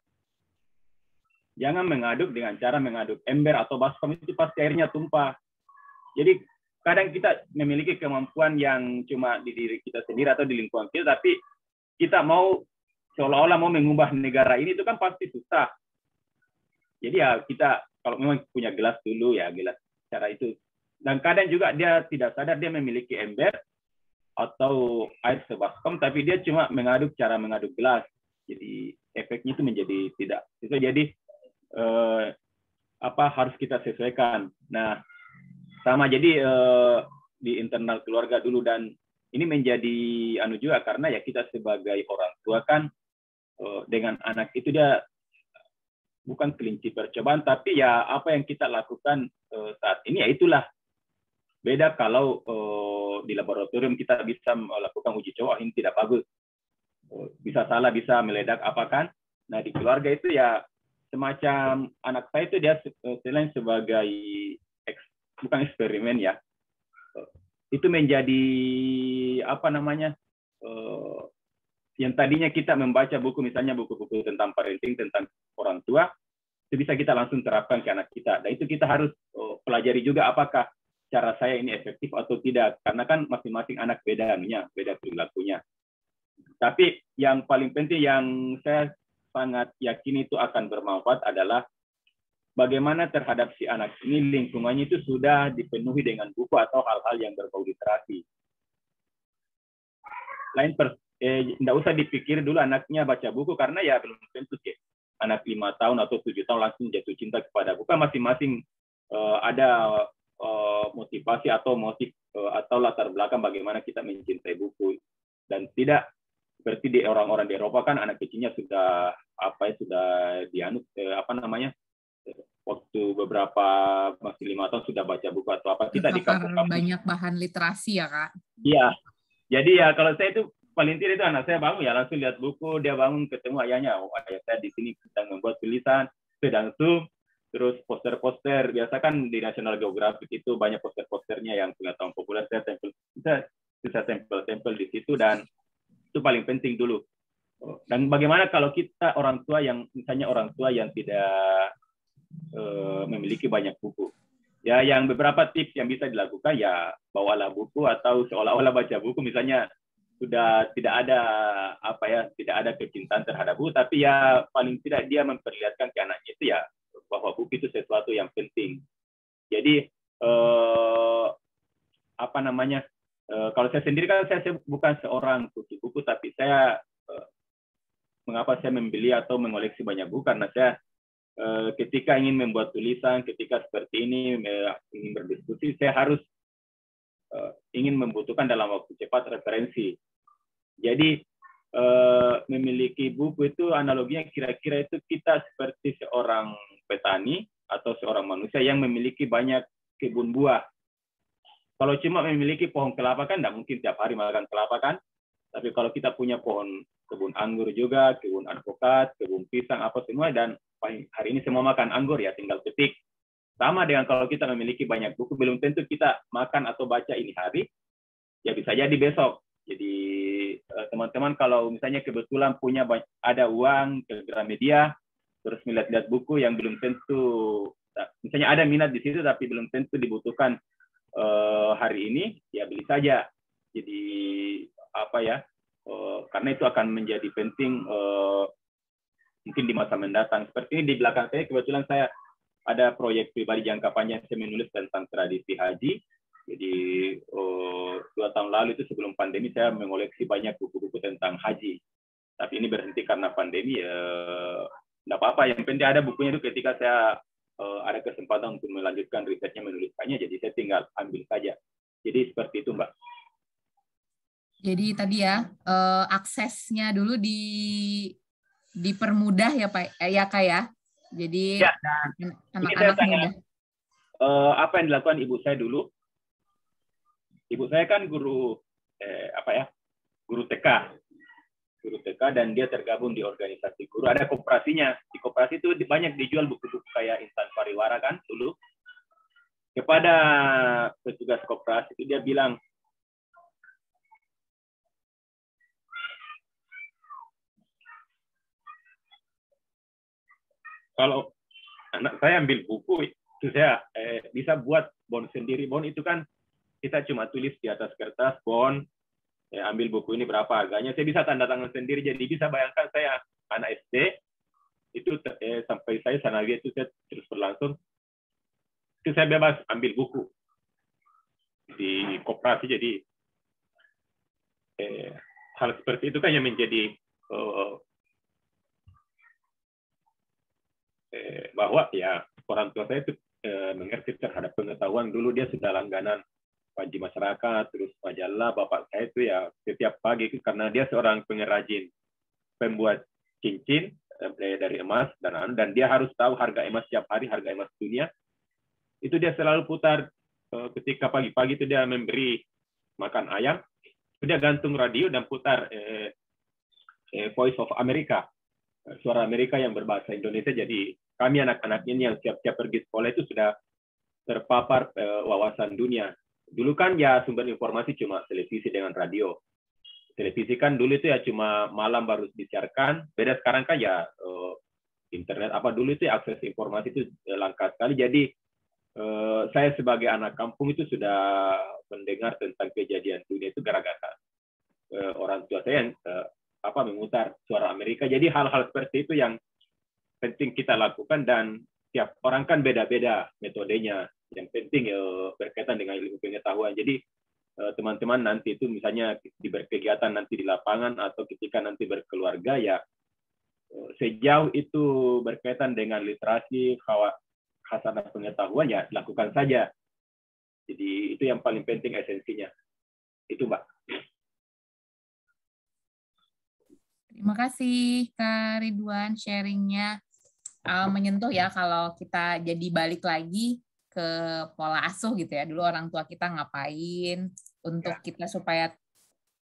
Jangan mengaduk dengan cara mengaduk ember atau baskom, itu pasti airnya tumpah. Jadi kadang kita memiliki kemampuan yang cuma di diri kita sendiri atau di lingkungan kita, tapi kita mau seolah-olah mau mengubah negara ini itu kan pasti susah. Jadi ya kita kalau memang punya gelas dulu ya gelas cara itu. Dan kadang juga dia tidak sadar dia memiliki ember atau air sebaskom, tapi dia cuma mengaduk cara mengaduk gelas. Jadi efeknya itu menjadi tidak. Itu jadi harus kita sesuaikan. Nah, sama jadi di internal keluarga dulu, dan ini menjadi juga karena ya kita sebagai orang tua kan dengan anak itu dia bukan kelinci percobaan, tapi ya apa yang kita lakukan saat ini ya itulah. Beda kalau di laboratorium kita bisa melakukan uji coba, ini tidak bagus, bisa salah, bisa meledak apa kan. Nah di keluarga itu ya semacam anak saya itu dia selain sebagai bukan eksperimen ya, itu menjadi yang tadinya kita membaca buku, misalnya buku-buku tentang parenting, tentang orang tua, itu bisa kita langsung terapkan ke anak kita. Dan itu kita harus pelajari juga apakah cara saya ini efektif atau tidak, karena kan masing-masing anak beda perilakunya. Tapi yang paling penting yang saya sangat yakin itu akan bermanfaat adalah bagaimana terhadap si anak ini lingkungannya itu sudah dipenuhi dengan buku atau hal-hal yang berbau literasi. Tidak usah dipikir dulu anaknya baca buku, karena ya belum tentu anak 5 tahun atau 7 tahun langsung jatuh cinta kepada buku. Masing-masing ada motivasi atau motif atau latar belakang bagaimana kita mencintai buku. Dan tidak seperti di orang-orang di Eropa kan anak kecilnya sudah dianut waktu beberapa masih 5 tahun sudah baca buku atau apa. Kita di kampung-kampung banyak bahan literasi ya Kak. Iya. Jadi ya kalau saya itu paling tidak itu anak saya bangun ya langsung lihat buku, dia bangun ketemu ayahnya, ayah saya di sini sedang membuat tulisan, sedang Zoom, terus poster-poster. Biasa kan di National Geographic itu banyak poster-posternya yang pengetahuan populer, saya tempel di situ, dan itu paling penting dulu. Dan bagaimana kalau kita orang tua yang misalnya orang tua yang tidak memiliki banyak buku, ya yang beberapa tips yang bisa dilakukan ya bawalah buku atau seolah-olah baca buku, misalnya sudah tidak ada kecintaan terhadap buku, tapi ya paling tidak dia memperlihatkan ke anaknya itu ya bahwa buku itu sesuatu yang penting. Jadi kalau saya sendiri kan saya bukan seorang buku, tapi saya mengapa saya membeli atau mengoleksi banyak buku, karena saya ketika ingin membuat tulisan, ketika seperti ini ingin berdiskusi, saya harus ingin membutuhkan dalam waktu cepat referensi. Jadi memiliki buku itu analoginya kira-kira itu kita seperti seorang petani atau seorang manusia yang memiliki banyak kebun buah. Kalau cuma memiliki pohon kelapa kan tidak mungkin tiap hari makan kelapa kan. Tapi kalau kita punya kebun anggur juga, kebun alpukat, kebun pisang, apa semua, dan hari ini semua makan anggur ya tinggal petik. Sama dengan kalau kita memiliki banyak buku, belum tentu kita makan atau baca ini hari, ya bisa jadi besok. Jadi teman-teman kalau misalnya kebetulan ada uang ke Gramedia, terus melihat-lihat buku yang belum tentu, misalnya ada minat di situ tapi belum tentu dibutuhkan hari ini, ya beli saja. Jadi karena itu akan menjadi penting mungkin di masa mendatang. Seperti ini di belakang saya kebetulan saya ada proyek pribadi jangka panjang, saya menulis tentang tradisi haji. Jadi 2 tahun lalu itu sebelum pandemi saya mengoleksi banyak buku-buku tentang haji. Tapi ini berhenti karena pandemi, tidak apa-apa. Yang penting ada bukunya itu ketika saya ada kesempatan untuk melanjutkan risetnya, menuliskannya, jadi saya tinggal ambil saja. Jadi seperti itu, Mbak. Jadi tadi ya aksesnya dulu dipermudah ya Pak, ya Kak ya. Jadi ya, anak-anak muda. Apa yang dilakukan ibu saya dulu? Ibu saya kan guru guru TK, dan dia tergabung di organisasi guru. Ada koperasinya. Di koperasi itu banyak dijual buku-buku kayak Insan Pariwara kan dulu. Kepada petugas koperasi itu dia bilang, kalau anak saya ambil buku itu saya bisa buat bond sendiri. Bond itu kan kita cuma tulis di atas kertas bond, ambil buku ini berapa harganya, saya bisa tanda tangan sendiri. Jadi bisa bayangkan saya anak SD itu sampai saya sanawi itu saya terus berlangsung, itu saya bebas ambil buku di koperasi. Jadi hal seperti itu kan yang menjadi bahwa ya orang tua saya itu mengerti terhadap pengetahuan. Dulu dia sudah langganan Panji Masyarakat, terus majalah. Bapak saya itu ya setiap pagi karena dia seorang pengrajin, pembuat cincin dari emas dan dia harus tahu harga emas setiap hari, harga emas dunia. Itu dia selalu putar ketika pagi-pagi itu dia memberi makan ayam, dia gantung radio dan putar Voice of America, suara Amerika yang berbahasa Indonesia. Jadi kami anak-anak ini yang siap-siap pergi sekolah itu sudah terpapar wawasan dunia. Dulu kan ya sumber informasi cuma televisi dengan radio. Televisi kan dulu itu ya cuma malam baru disiarkan. Beda sekarang kan ya internet. Apa dulu itu akses informasi itu langka sekali. Jadi saya sebagai anak kampung itu sudah mendengar tentang kejadian dunia itu gara-gara orang tua saya yang memutar suara Amerika. Jadi hal-hal seperti itu yang penting kita lakukan, dan tiap orang kan beda-beda metodenya. Yang penting berkaitan dengan ilmu pengetahuan. Jadi teman-teman nanti itu misalnya di berkegiatan nanti di lapangan atau ketika nanti berkeluarga ya sejauh itu berkaitan dengan literasi, khasanah pengetahuan ya lakukan saja. Jadi itu yang paling penting esensinya. Itu Mbak. Terima kasih Kak Ridwan sharingnya. Menyentuh ya kalau kita jadi balik lagi ke pola asuh gitu ya. Dulu orang tua kita ngapain untuk kita supaya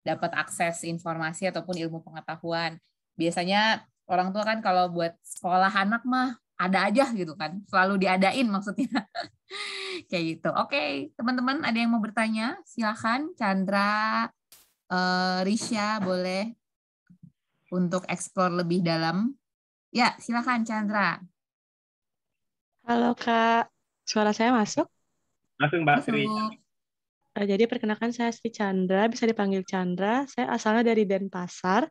dapat akses informasi ataupun ilmu pengetahuan. Biasanya orang tua kan kalau buat sekolah anak mah ada aja gitu kan. Selalu diadain maksudnya. Kayak gitu. Oke, teman-teman ada yang mau bertanya? Silakan Chandra, Risha boleh untuk eksplor lebih dalam. Ya, silakan Chandra. Halo Kak, suara saya masuk? Masuk Mbak Sri. Jadi perkenalkan saya Sri Chandra, bisa dipanggil Chandra. Saya asalnya dari Denpasar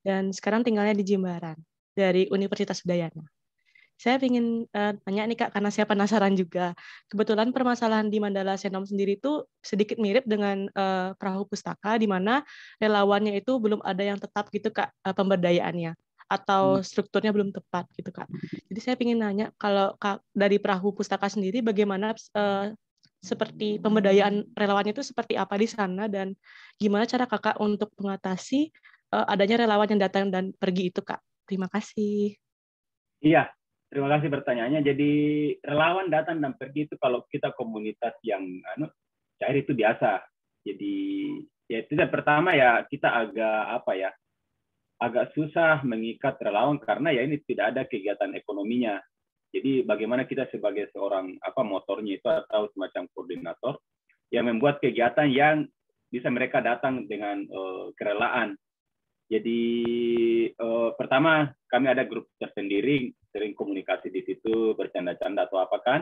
dan sekarang tinggalnya di Jimbaran dari Universitas Udayana. Saya ingin tanya nih Kak, karena saya penasaran juga. Kebetulan permasalahan di Mandala Senom sendiri itu sedikit mirip dengan perahu pustaka, di mana relawannya itu belum ada yang tetap gitu Kak, pemberdayaannya. Atau strukturnya belum tepat gitu Kak. Jadi saya ingin nanya, kalau Kak, dari perahu pustaka sendiri bagaimana seperti pemberdayaan relawan itu seperti apa di sana, dan gimana cara Kakak untuk mengatasi adanya relawan yang datang dan pergi itu Kak? Terima kasih. Iya, terima kasih pertanyaannya. Jadi relawan datang dan pergi itu kalau kita komunitas yang cair itu biasa. Jadi ya itu pertama ya kita agak susah mengikat relawan karena ya ini tidak ada kegiatan ekonominya. Jadi bagaimana kita sebagai seorang motornya itu atau semacam koordinator yang membuat kegiatan yang bisa mereka datang dengan kerelaan. Jadi pertama kami ada grup tersendiri, sering komunikasi di situ, bercanda-canda atau apa kan.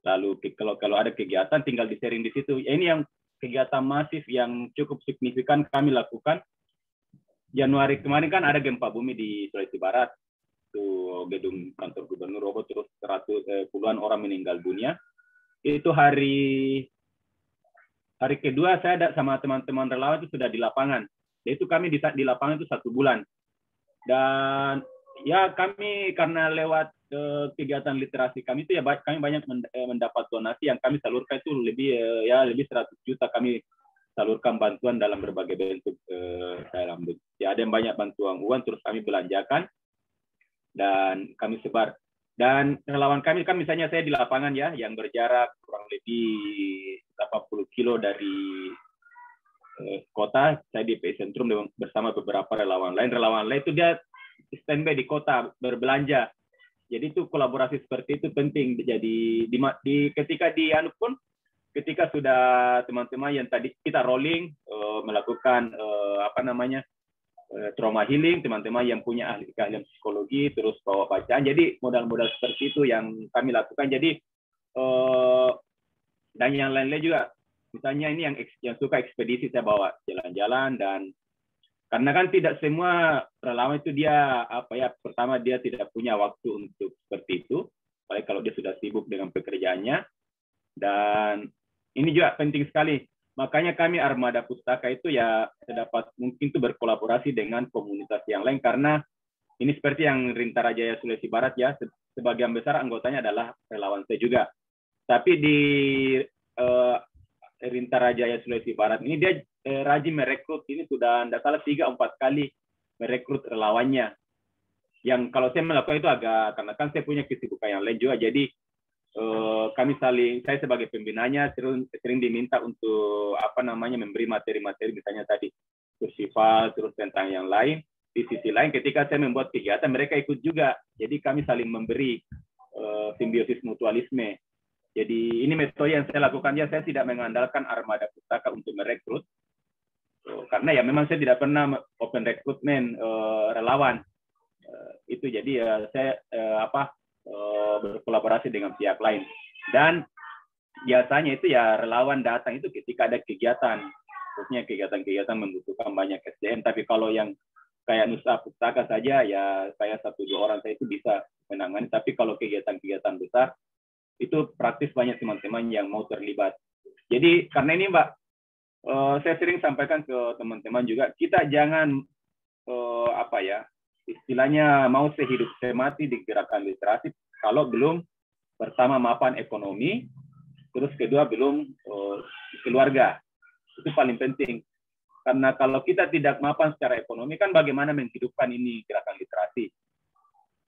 Lalu kalau ada kegiatan tinggal di-sharing di situ. Ini yang kegiatan masif yang cukup signifikan kami lakukan. Januari kemarin kan ada gempa bumi di Sulawesi Barat. Itu gedung kantor gubernur roboh, terus puluhan orang meninggal dunia. Itu hari kedua saya ada sama teman-teman relawan itu sudah di lapangan. Itu kami di lapangan itu 1 bulan. Dan ya kami karena lewat kegiatan literasi kami itu ya kami banyak mendapat donasi yang kami salurkan itu lebih 100 juta kami salurkan bantuan dalam berbagai bentuk. Ya ada yang banyak bantuan uang terus kami belanjakan dan kami sebar. Dan relawan kami kan misalnya saya di lapangan ya yang berjarak kurang lebih 80 kilo dari kota, saya di epicentrum bersama beberapa relawan lain. Relawan lain itu dia standby di kota berbelanja. Jadi itu kolaborasi seperti itu penting. Jadi ketika sudah teman-teman yang tadi kita rolling melakukan trauma healing, teman-teman yang punya keahlian psikologi, terus bawa bacaan. Jadi modal-modal seperti itu yang kami lakukan. Jadi dan yang lain-lain juga. Misalnya ini yang suka ekspedisi, saya bawa jalan-jalan. Dan karena kan tidak semua relawan itu dia pertama dia tidak punya waktu untuk seperti itu, apalagi kalau dia sudah sibuk dengan pekerjaannya. Dan ini juga penting sekali. Makanya kami Armada Pustaka itu ya dapat mungkin itu berkolaborasi dengan komunitas yang lain, karena ini seperti yang Rintara Jaya Sulawesi Barat ya, sebagian besar anggotanya adalah relawan saya juga. Tapi di Rintara Jaya Sulawesi Barat ini dia rajin merekrut, ini sudah tidak salah 3-4 kali merekrut relawannya. Yang kalau saya melakukan itu agak, karena kan saya punya kesibukan yang lain juga, jadi kami saya sebagai pembinanya sering diminta untuk memberi materi-materi, misalnya tadi kursival, terus tentang yang lain. Di sisi lain ketika saya membuat kegiatan mereka ikut juga, jadi kami saling memberi simbiosis mutualisme. Jadi ini metode yang saya lakukan ya, saya tidak mengandalkan Armada Pustaka untuk merekrut, karena ya memang saya tidak pernah open recruitment relawan. Itu jadi saya berkolaborasi dengan pihak lain. Dan biasanya itu ya relawan datang itu ketika ada kegiatan, khususnya kegiatan-kegiatan membutuhkan banyak SDM. Tapi kalau yang kayak Nusa Pustaka saja ya saya 1-2 orang saya itu bisa menangani. Tapi kalau kegiatan-kegiatan besar itu praktis banyak teman-teman yang mau terlibat. Jadi karena ini Mbak, saya sering sampaikan ke teman-teman juga, kita jangan istilahnya mau sehidup semati di gerakan literasi kalau belum pertama mapan ekonomi, terus kedua belum keluarga. Itu paling penting. Karena kalau kita tidak mapan secara ekonomi, kan bagaimana menghidupkan ini gerakan literasi?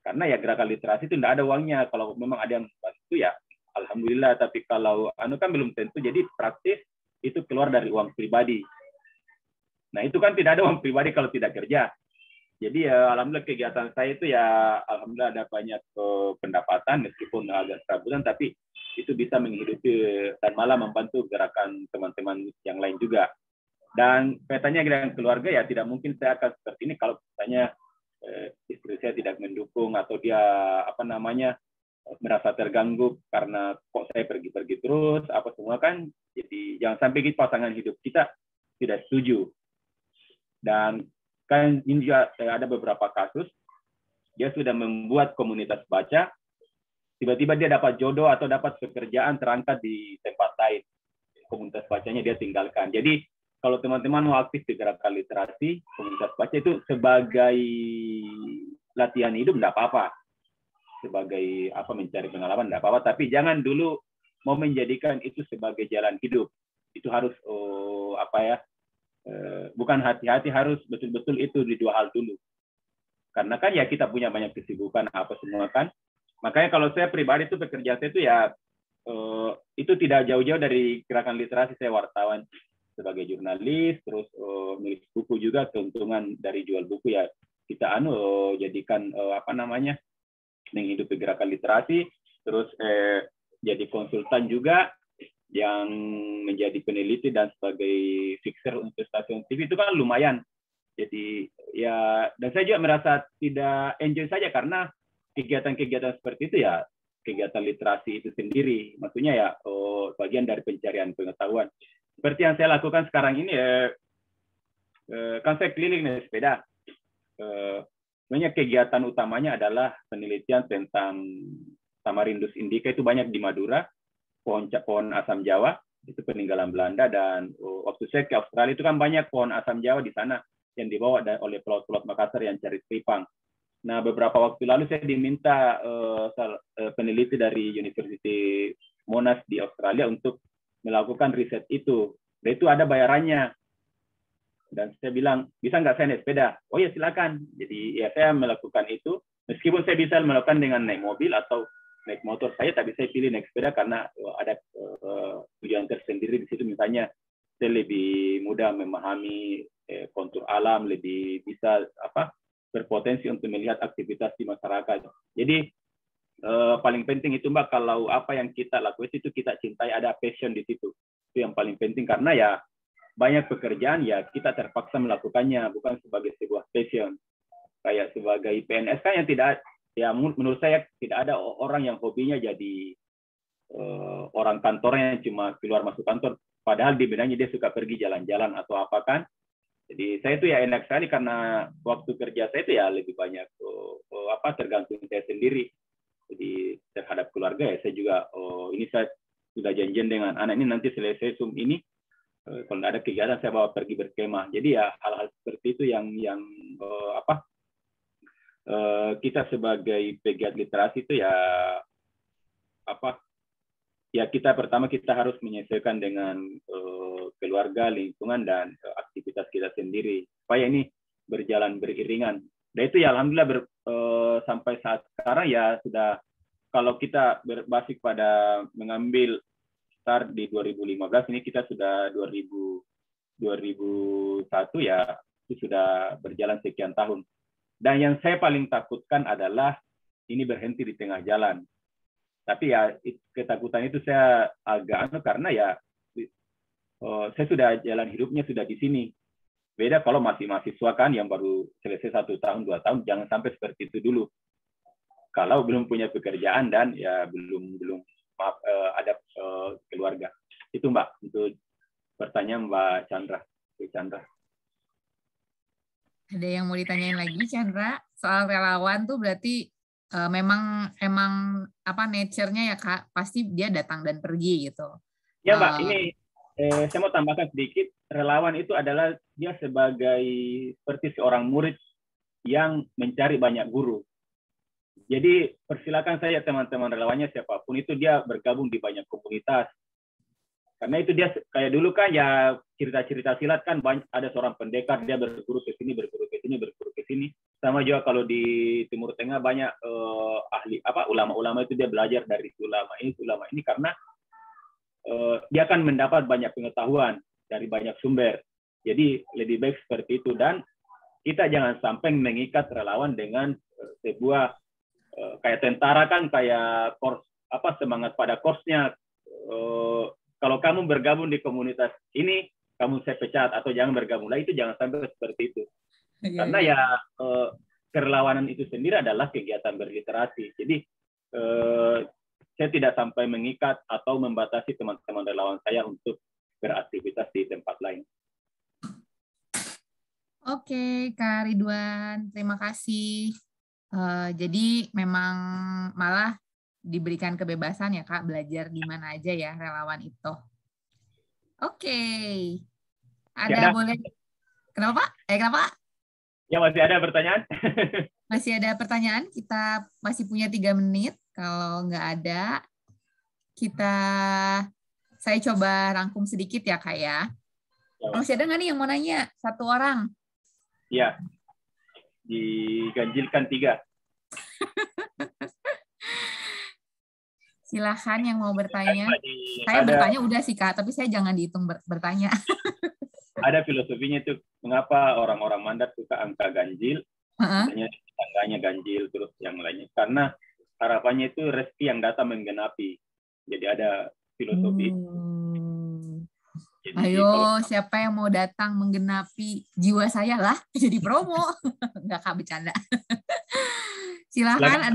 Karena ya gerakan literasi itu tidak ada uangnya. Kalau memang ada yang bantu ya alhamdulillah, tapi kalau kan belum tentu. Jadi praktis itu keluar dari uang pribadi. Nah itu kan tidak ada uang pribadi kalau tidak kerja. Jadi ya alhamdulillah kegiatan saya itu ya alhamdulillah ada banyak pendapatan meskipun agak serabutan, tapi itu bisa menghidupi dan malah membantu gerakan teman-teman yang lain juga. Dan kaitannya dengan keluarga ya tidak mungkin saya akan seperti ini kalau misalnya istri saya tidak mendukung atau dia merasa terganggu karena kok saya pergi-pergi terus semua kan. Jadi jangan sampai pasangan hidup kita tidak setuju. Dan kan ini juga ada beberapa kasus dia sudah membuat komunitas baca, tiba-tiba dia dapat jodoh atau dapat pekerjaan terangkat di tempat lain, komunitas bacanya dia tinggalkan. Jadi kalau teman-teman mau aktif di gerakan literasi, komunitas baca itu sebagai latihan hidup tidak apa-apa, sebagai mencari pengalaman tidak apa-apa, tapi jangan dulu mau menjadikan itu sebagai jalan hidup. Itu harus bukan hati-hati, harus betul-betul itu di 2 hal dulu. Karena kan ya kita punya banyak kesibukan semua kan. Makanya kalau saya pribadi itu pekerjaan saya itu ya itu tidak jauh-jauh dari gerakan literasi. Saya wartawan sebagai jurnalis, terus nulis buku juga, keuntungan dari jual buku ya kita jadikan menghidupi gerakan literasi, terus jadi konsultan juga yang menjadi peneliti dan sebagai fixer untuk stasiun TV itu kan lumayan. Jadi ya, dan saya juga merasa tidak enjoy saja karena kegiatan-kegiatan seperti itu ya kegiatan literasi itu sendiri, maksudnya ya bagian dari pencarian pengetahuan. Seperti yang saya lakukan sekarang ini kan saya keliling naik sepeda. Sebenarnya kegiatan utamanya adalah penelitian tentang Tamarindus indica, itu banyak di Madura, pohon asam Jawa, itu peninggalan Belanda. Dan waktu saya ke Australia itu kan banyak pohon asam Jawa di sana yang dibawa oleh pelaut-pelaut Makassar yang cari tripang. Nah, beberapa waktu lalu saya diminta peneliti dari University Monash di Australia untuk melakukan riset itu. Dan itu ada bayarannya. Dan saya bilang, bisa nggak saya naik sepeda? Oh ya silakan. Jadi ya saya melakukan itu. Meskipun saya bisa melakukan dengan naik mobil atau naik motor tapi saya pilih naik sepeda karena ada tujuan tersendiri di situ. Misalnya saya lebih mudah memahami kontur alam, lebih bisa berpotensi untuk melihat aktivitas di masyarakat. Jadi paling penting itu Mbak, kalau apa yang kita lakukan itu kita cintai, ada passion di situ. Itu yang paling penting, karena ya banyak pekerjaan ya kita terpaksa melakukannya, bukan sebagai sebuah passion. Kayak sebagai PNS kan yang tidak, ya menurut saya tidak ada orang yang hobinya jadi orang kantornya yang cuma keluar masuk kantor, padahal di bedanya dia suka pergi jalan-jalan atau apa kan. Jadi saya itu ya enak sekali karena waktu kerja saya itu ya lebih banyak tergantung saya sendiri. Jadi terhadap keluarga ya saya juga ini saya sudah janjian dengan anak ini nanti selesai Zoom ini kalau tidak ada kegiatan saya bawa pergi berkemah. Jadi ya hal-hal seperti itu yang kita sebagai pegiat literasi itu ya kita pertama kita harus menyesuaikan dengan keluarga, lingkungan, dan aktivitas kita sendiri supaya ini berjalan beriringan. Dan itu ya alhamdulillah sampai saat sekarang ya sudah, kalau kita berbasis pada mengambil start di 2015 ini kita sudah 2001 ya itu sudah berjalan sekian tahun. Dan yang saya paling takutkan adalah ini berhenti di tengah jalan. Tapi ya ketakutan itu saya agak karena ya saya sudah jalan hidupnya sudah di sini. Beda kalau masih mahasiswa kan yang baru selesai 1 tahun 2 tahun, jangan sampai seperti itu dulu. Kalau belum punya pekerjaan dan ya belum ada keluarga. Itu Mbak untuk pertanyaan Mbak Chandra. Ada yang mau ditanyain lagi Chandra? Soal relawan tuh berarti memang nature-nya ya Kak, pasti dia datang dan pergi gitu. Ya Mbak, ini saya mau tambahkan sedikit, relawan itu adalah dia sebagai seperti seorang murid yang mencari banyak guru. Jadi persilakan saya teman-teman relawannya siapapun itu dia bergabung di banyak komunitas. Karena itu dia kayak dulu kan ya cerita-cerita silat kan banyak, ada seorang pendekar dia berguru ke sini, berguru ke sini. Sama juga kalau di Timur Tengah banyak ulama-ulama itu dia belajar dari ulama ini karena dia akan mendapat banyak pengetahuan dari banyak sumber. Jadi lebih baik seperti itu, dan kita jangan sampai mengikat relawan dengan sebuah kayak tentara kan kayak semangat pada korsnya. Kalau kamu bergabung di komunitas ini, kamu saya pecat atau jangan bergabung. Itu jangan sampai seperti itu. Karena ya kerelawanan itu sendiri adalah kegiatan berliterasi. Jadi saya tidak sampai mengikat atau membatasi teman-teman relawan saya untuk beraktivitas di tempat lain. Oke, Kak Ridwan, terima kasih. Jadi memang malah diberikan kebebasan ya Kak, belajar di mana aja ya relawan itu. Oke. Ada boleh? Kenapa? Kenapa? Ya masih ada pertanyaan? Masih ada pertanyaan, kita masih punya 3 menit. Kalau nggak ada, saya coba rangkum sedikit ya Kak ya. Masih ada nggak nih yang mau nanya? 1 orang. Iya. Diganjilkan 3. Silahkan yang mau bertanya. Saya bertanya udah sih Kak, tapi saya jangan dihitung bertanya. Ada filosofinya itu, mengapa orang-orang Mandat suka angka ganjil, misalnya tangganya ganjil, terus yang lainnya. Karena harapannya itu rezeki yang datang menggenapi. Jadi ada filosofi. Jadi, ayo, siapa yang mau datang menggenapi jiwa saya lah, jadi promo. Nggak Kak, bercanda. Silahkan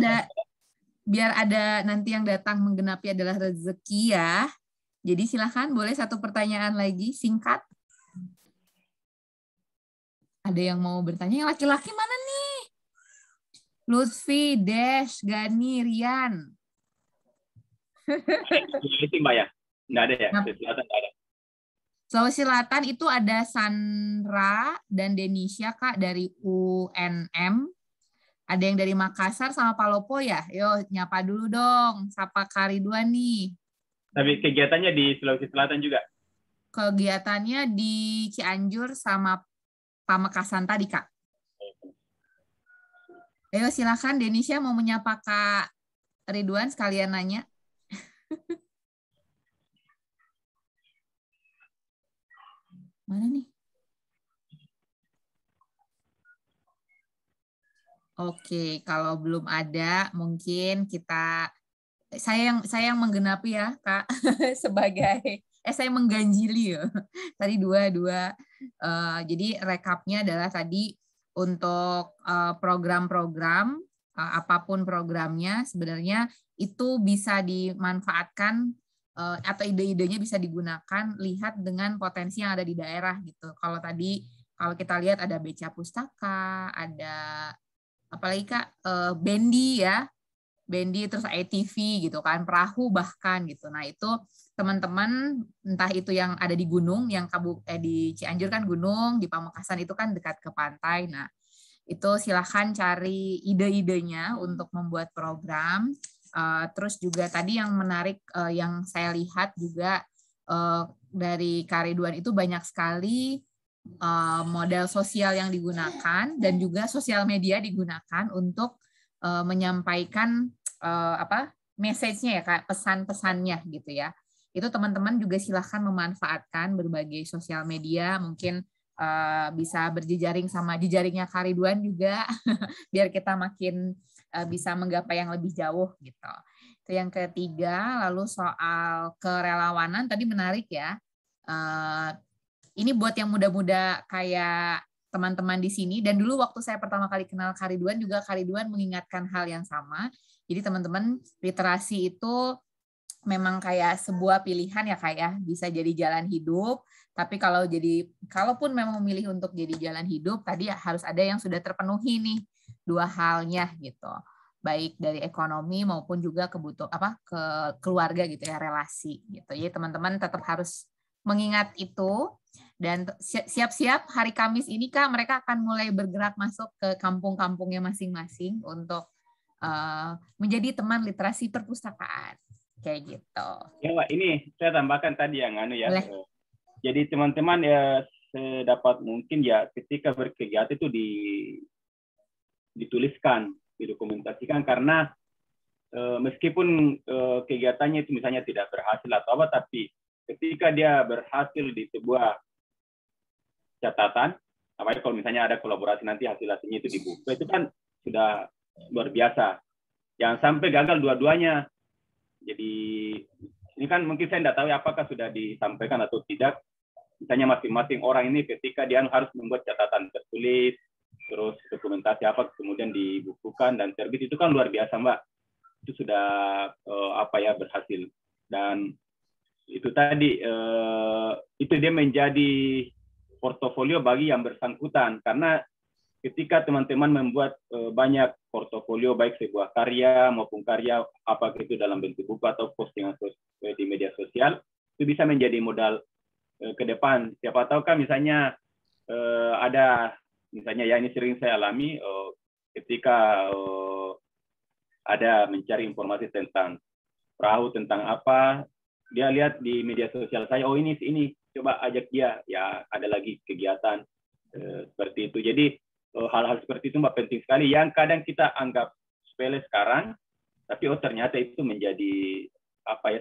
biar ada nanti yang datang menggenapi adalah rezeki ya. Jadi silahkan boleh 1 pertanyaan lagi, singkat. Ada yang mau bertanya? Yang laki-laki mana nih? Lutfi, Desh, Gani, Rian. Itu Mbak ya? Nggak ada ya? Sulawesi Selatan nggak ada. Sulawesi Selatan itu ada Sandra dan Denisha Kak dari UNM. Ada yang dari Makassar sama Palopo ya? Yo, nyapa dulu dong. Sapa Kak Ridwan nih. Tapi kegiatannya di Sulawesi Selatan juga? Kegiatannya di Cianjur sama Pamekasan tadi, Kak. Ayo silakan Denisha mau menyapa Kak Ridwan sekalian nanya. Mana nih? Oke, kalau belum ada mungkin saya yang menggenapi ya Kak sebagai saya mengganjili ya. Tadi dua. Jadi rekapnya adalah tadi untuk program-program, apapun programnya sebenarnya itu bisa dimanfaatkan atau ide-idenya bisa digunakan lihat dengan potensi yang ada di daerah gitu. Kalau kita lihat ada Beca Pustaka, ada apalagi Kak, Bendi ya, Bendi terus ATV gitu kan, perahu bahkan gitu. Nah itu teman-teman entah itu yang ada di gunung, yang di Cianjur kan gunung, di Pamekasan itu kan dekat ke pantai. Nah itu silahkan cari ide-idenya untuk membuat program. Terus juga tadi yang menarik yang saya lihat juga dari Kak Ridwan itu banyak sekali model sosial yang digunakan dan juga sosial media digunakan untuk menyampaikan message-nya ya Kak, pesan-pesannya gitu ya. Itu teman-teman juga silahkan memanfaatkan berbagai sosial media, mungkin bisa berjejaring sama jejaringnya Kak Ridwan juga biar kita makin bisa menggapai yang lebih jauh gitu. Itu yang ketiga. Lalu soal kerelawanan tadi menarik ya. Ini buat yang muda-muda kayak teman-teman di sini. Dan dulu waktu saya pertama kali kenal Kak Ridwan juga Kak Ridwan mengingatkan hal yang sama. Jadi teman-teman, literasi itu memang kayak sebuah pilihan ya Kak ya. Bisa jadi jalan hidup. Tapi kalaupun memang memilih untuk jadi jalan hidup, tadi harus ada yang sudah terpenuhi nih dua halnya gitu. Baik dari ekonomi maupun juga ke keluarga gitu ya, relasi gitu. Jadi teman-teman tetap harus mengingat itu. Dan siap-siap hari Kamis ini Kak, mereka akan mulai bergerak masuk ke kampung-kampungnya masing-masing untuk menjadi teman literasi perpustakaan. Kayak gitu. Ya Mbak, ini saya tambahkan tadi yang ya. Boleh. Jadi teman-teman ya sedapat mungkin ya ketika berkegiatan itu dituliskan, didokumentasikan, karena meskipun kegiatannya itu misalnya tidak berhasil atau apa, tapi ketika dia berhasil di sebuah catatan, apalagi kalau misalnya ada kolaborasi nanti hasil-hasilnya itu dibuka, itu kan sudah luar biasa. Jangan sampai gagal dua-duanya. Jadi ini kan mungkin saya tidak tahu apakah sudah disampaikan atau tidak. Misalnya masing-masing orang ini ketika dia harus membuat catatan tertulis, terus dokumentasi apa kemudian dibukukan dan terbit, itu kan luar biasa Mbak. Itu sudah berhasil. Dan itu tadi itu dia menjadi portofolio bagi yang bersangkutan, karena ketika teman-teman membuat banyak portofolio baik sebuah karya maupun karya apa itu dalam bentuk buku atau postingan di media sosial, itu bisa menjadi modal ke depan. Siapa tahu kan misalnya ada misalnya ya ini sering saya alami ketika ada mencari informasi tentang perahu, tentang apa, dia lihat di media sosial saya, oh ini coba ajak dia, ya ada lagi kegiatan seperti itu. Jadi hal-hal seperti itu Mbak penting sekali yang kadang kita anggap sepele sekarang, tapi ternyata itu menjadi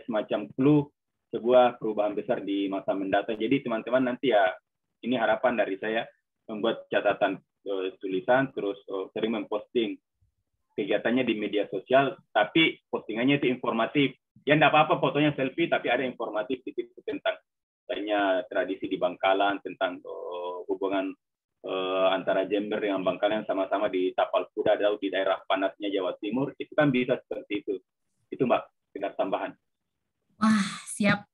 semacam clue sebuah perubahan besar di masa mendatang. Jadi teman-teman nanti ya, ini harapan dari saya, membuat catatan tulisan, terus sering memposting kegiatannya di media sosial, tapi postingannya itu informatif. Ya enggak apa-apa fotonya selfie, tapi ada informatif tentang misalnya tradisi di Bangkalan, tentang hubungan antara Jember dengan Bangkalan yang sama-sama di tapal kuda atau di daerah panasnya Jawa Timur, itu kan bisa seperti itu. Itu Mbak, sekedar tambahan. Wah, siap.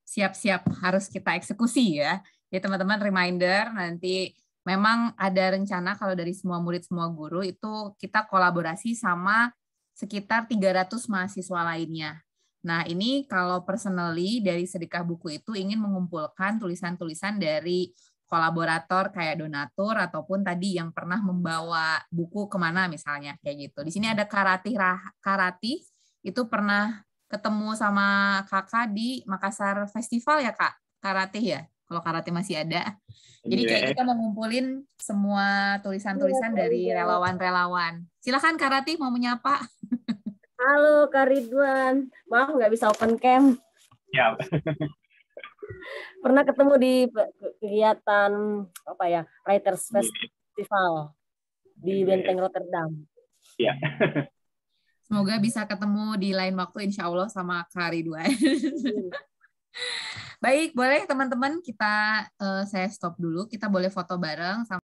Harus kita eksekusi ya. Ya teman-teman, reminder nanti memang ada rencana kalau dari semua murid, semua guru itu kita kolaborasi sama sekitar 300 mahasiswa lainnya. Nah, ini kalau personally dari Sedekah Buku itu ingin mengumpulkan tulisan-tulisan dari kolaborator kayak donatur ataupun tadi yang pernah membawa buku kemana misalnya kayak gitu. Di sini ada Karati itu pernah ketemu sama Kakak di Makassar Festival ya Kak, Karati ya, kalau Karati masih ada. Jadi kayak kita mengumpulin semua tulisan-tulisan dari relawan-relawan. Silakan Karati mau menyapa. Halo Kak Ridwan, maaf nggak bisa open cam. Ya. Pernah ketemu di kegiatan Writers Festival di Benteng Rotterdam. Ya. Semoga bisa ketemu di lain waktu insya Allah sama Kak Ridwan. Baik, boleh teman-teman kita saya stop dulu. Kita boleh foto bareng.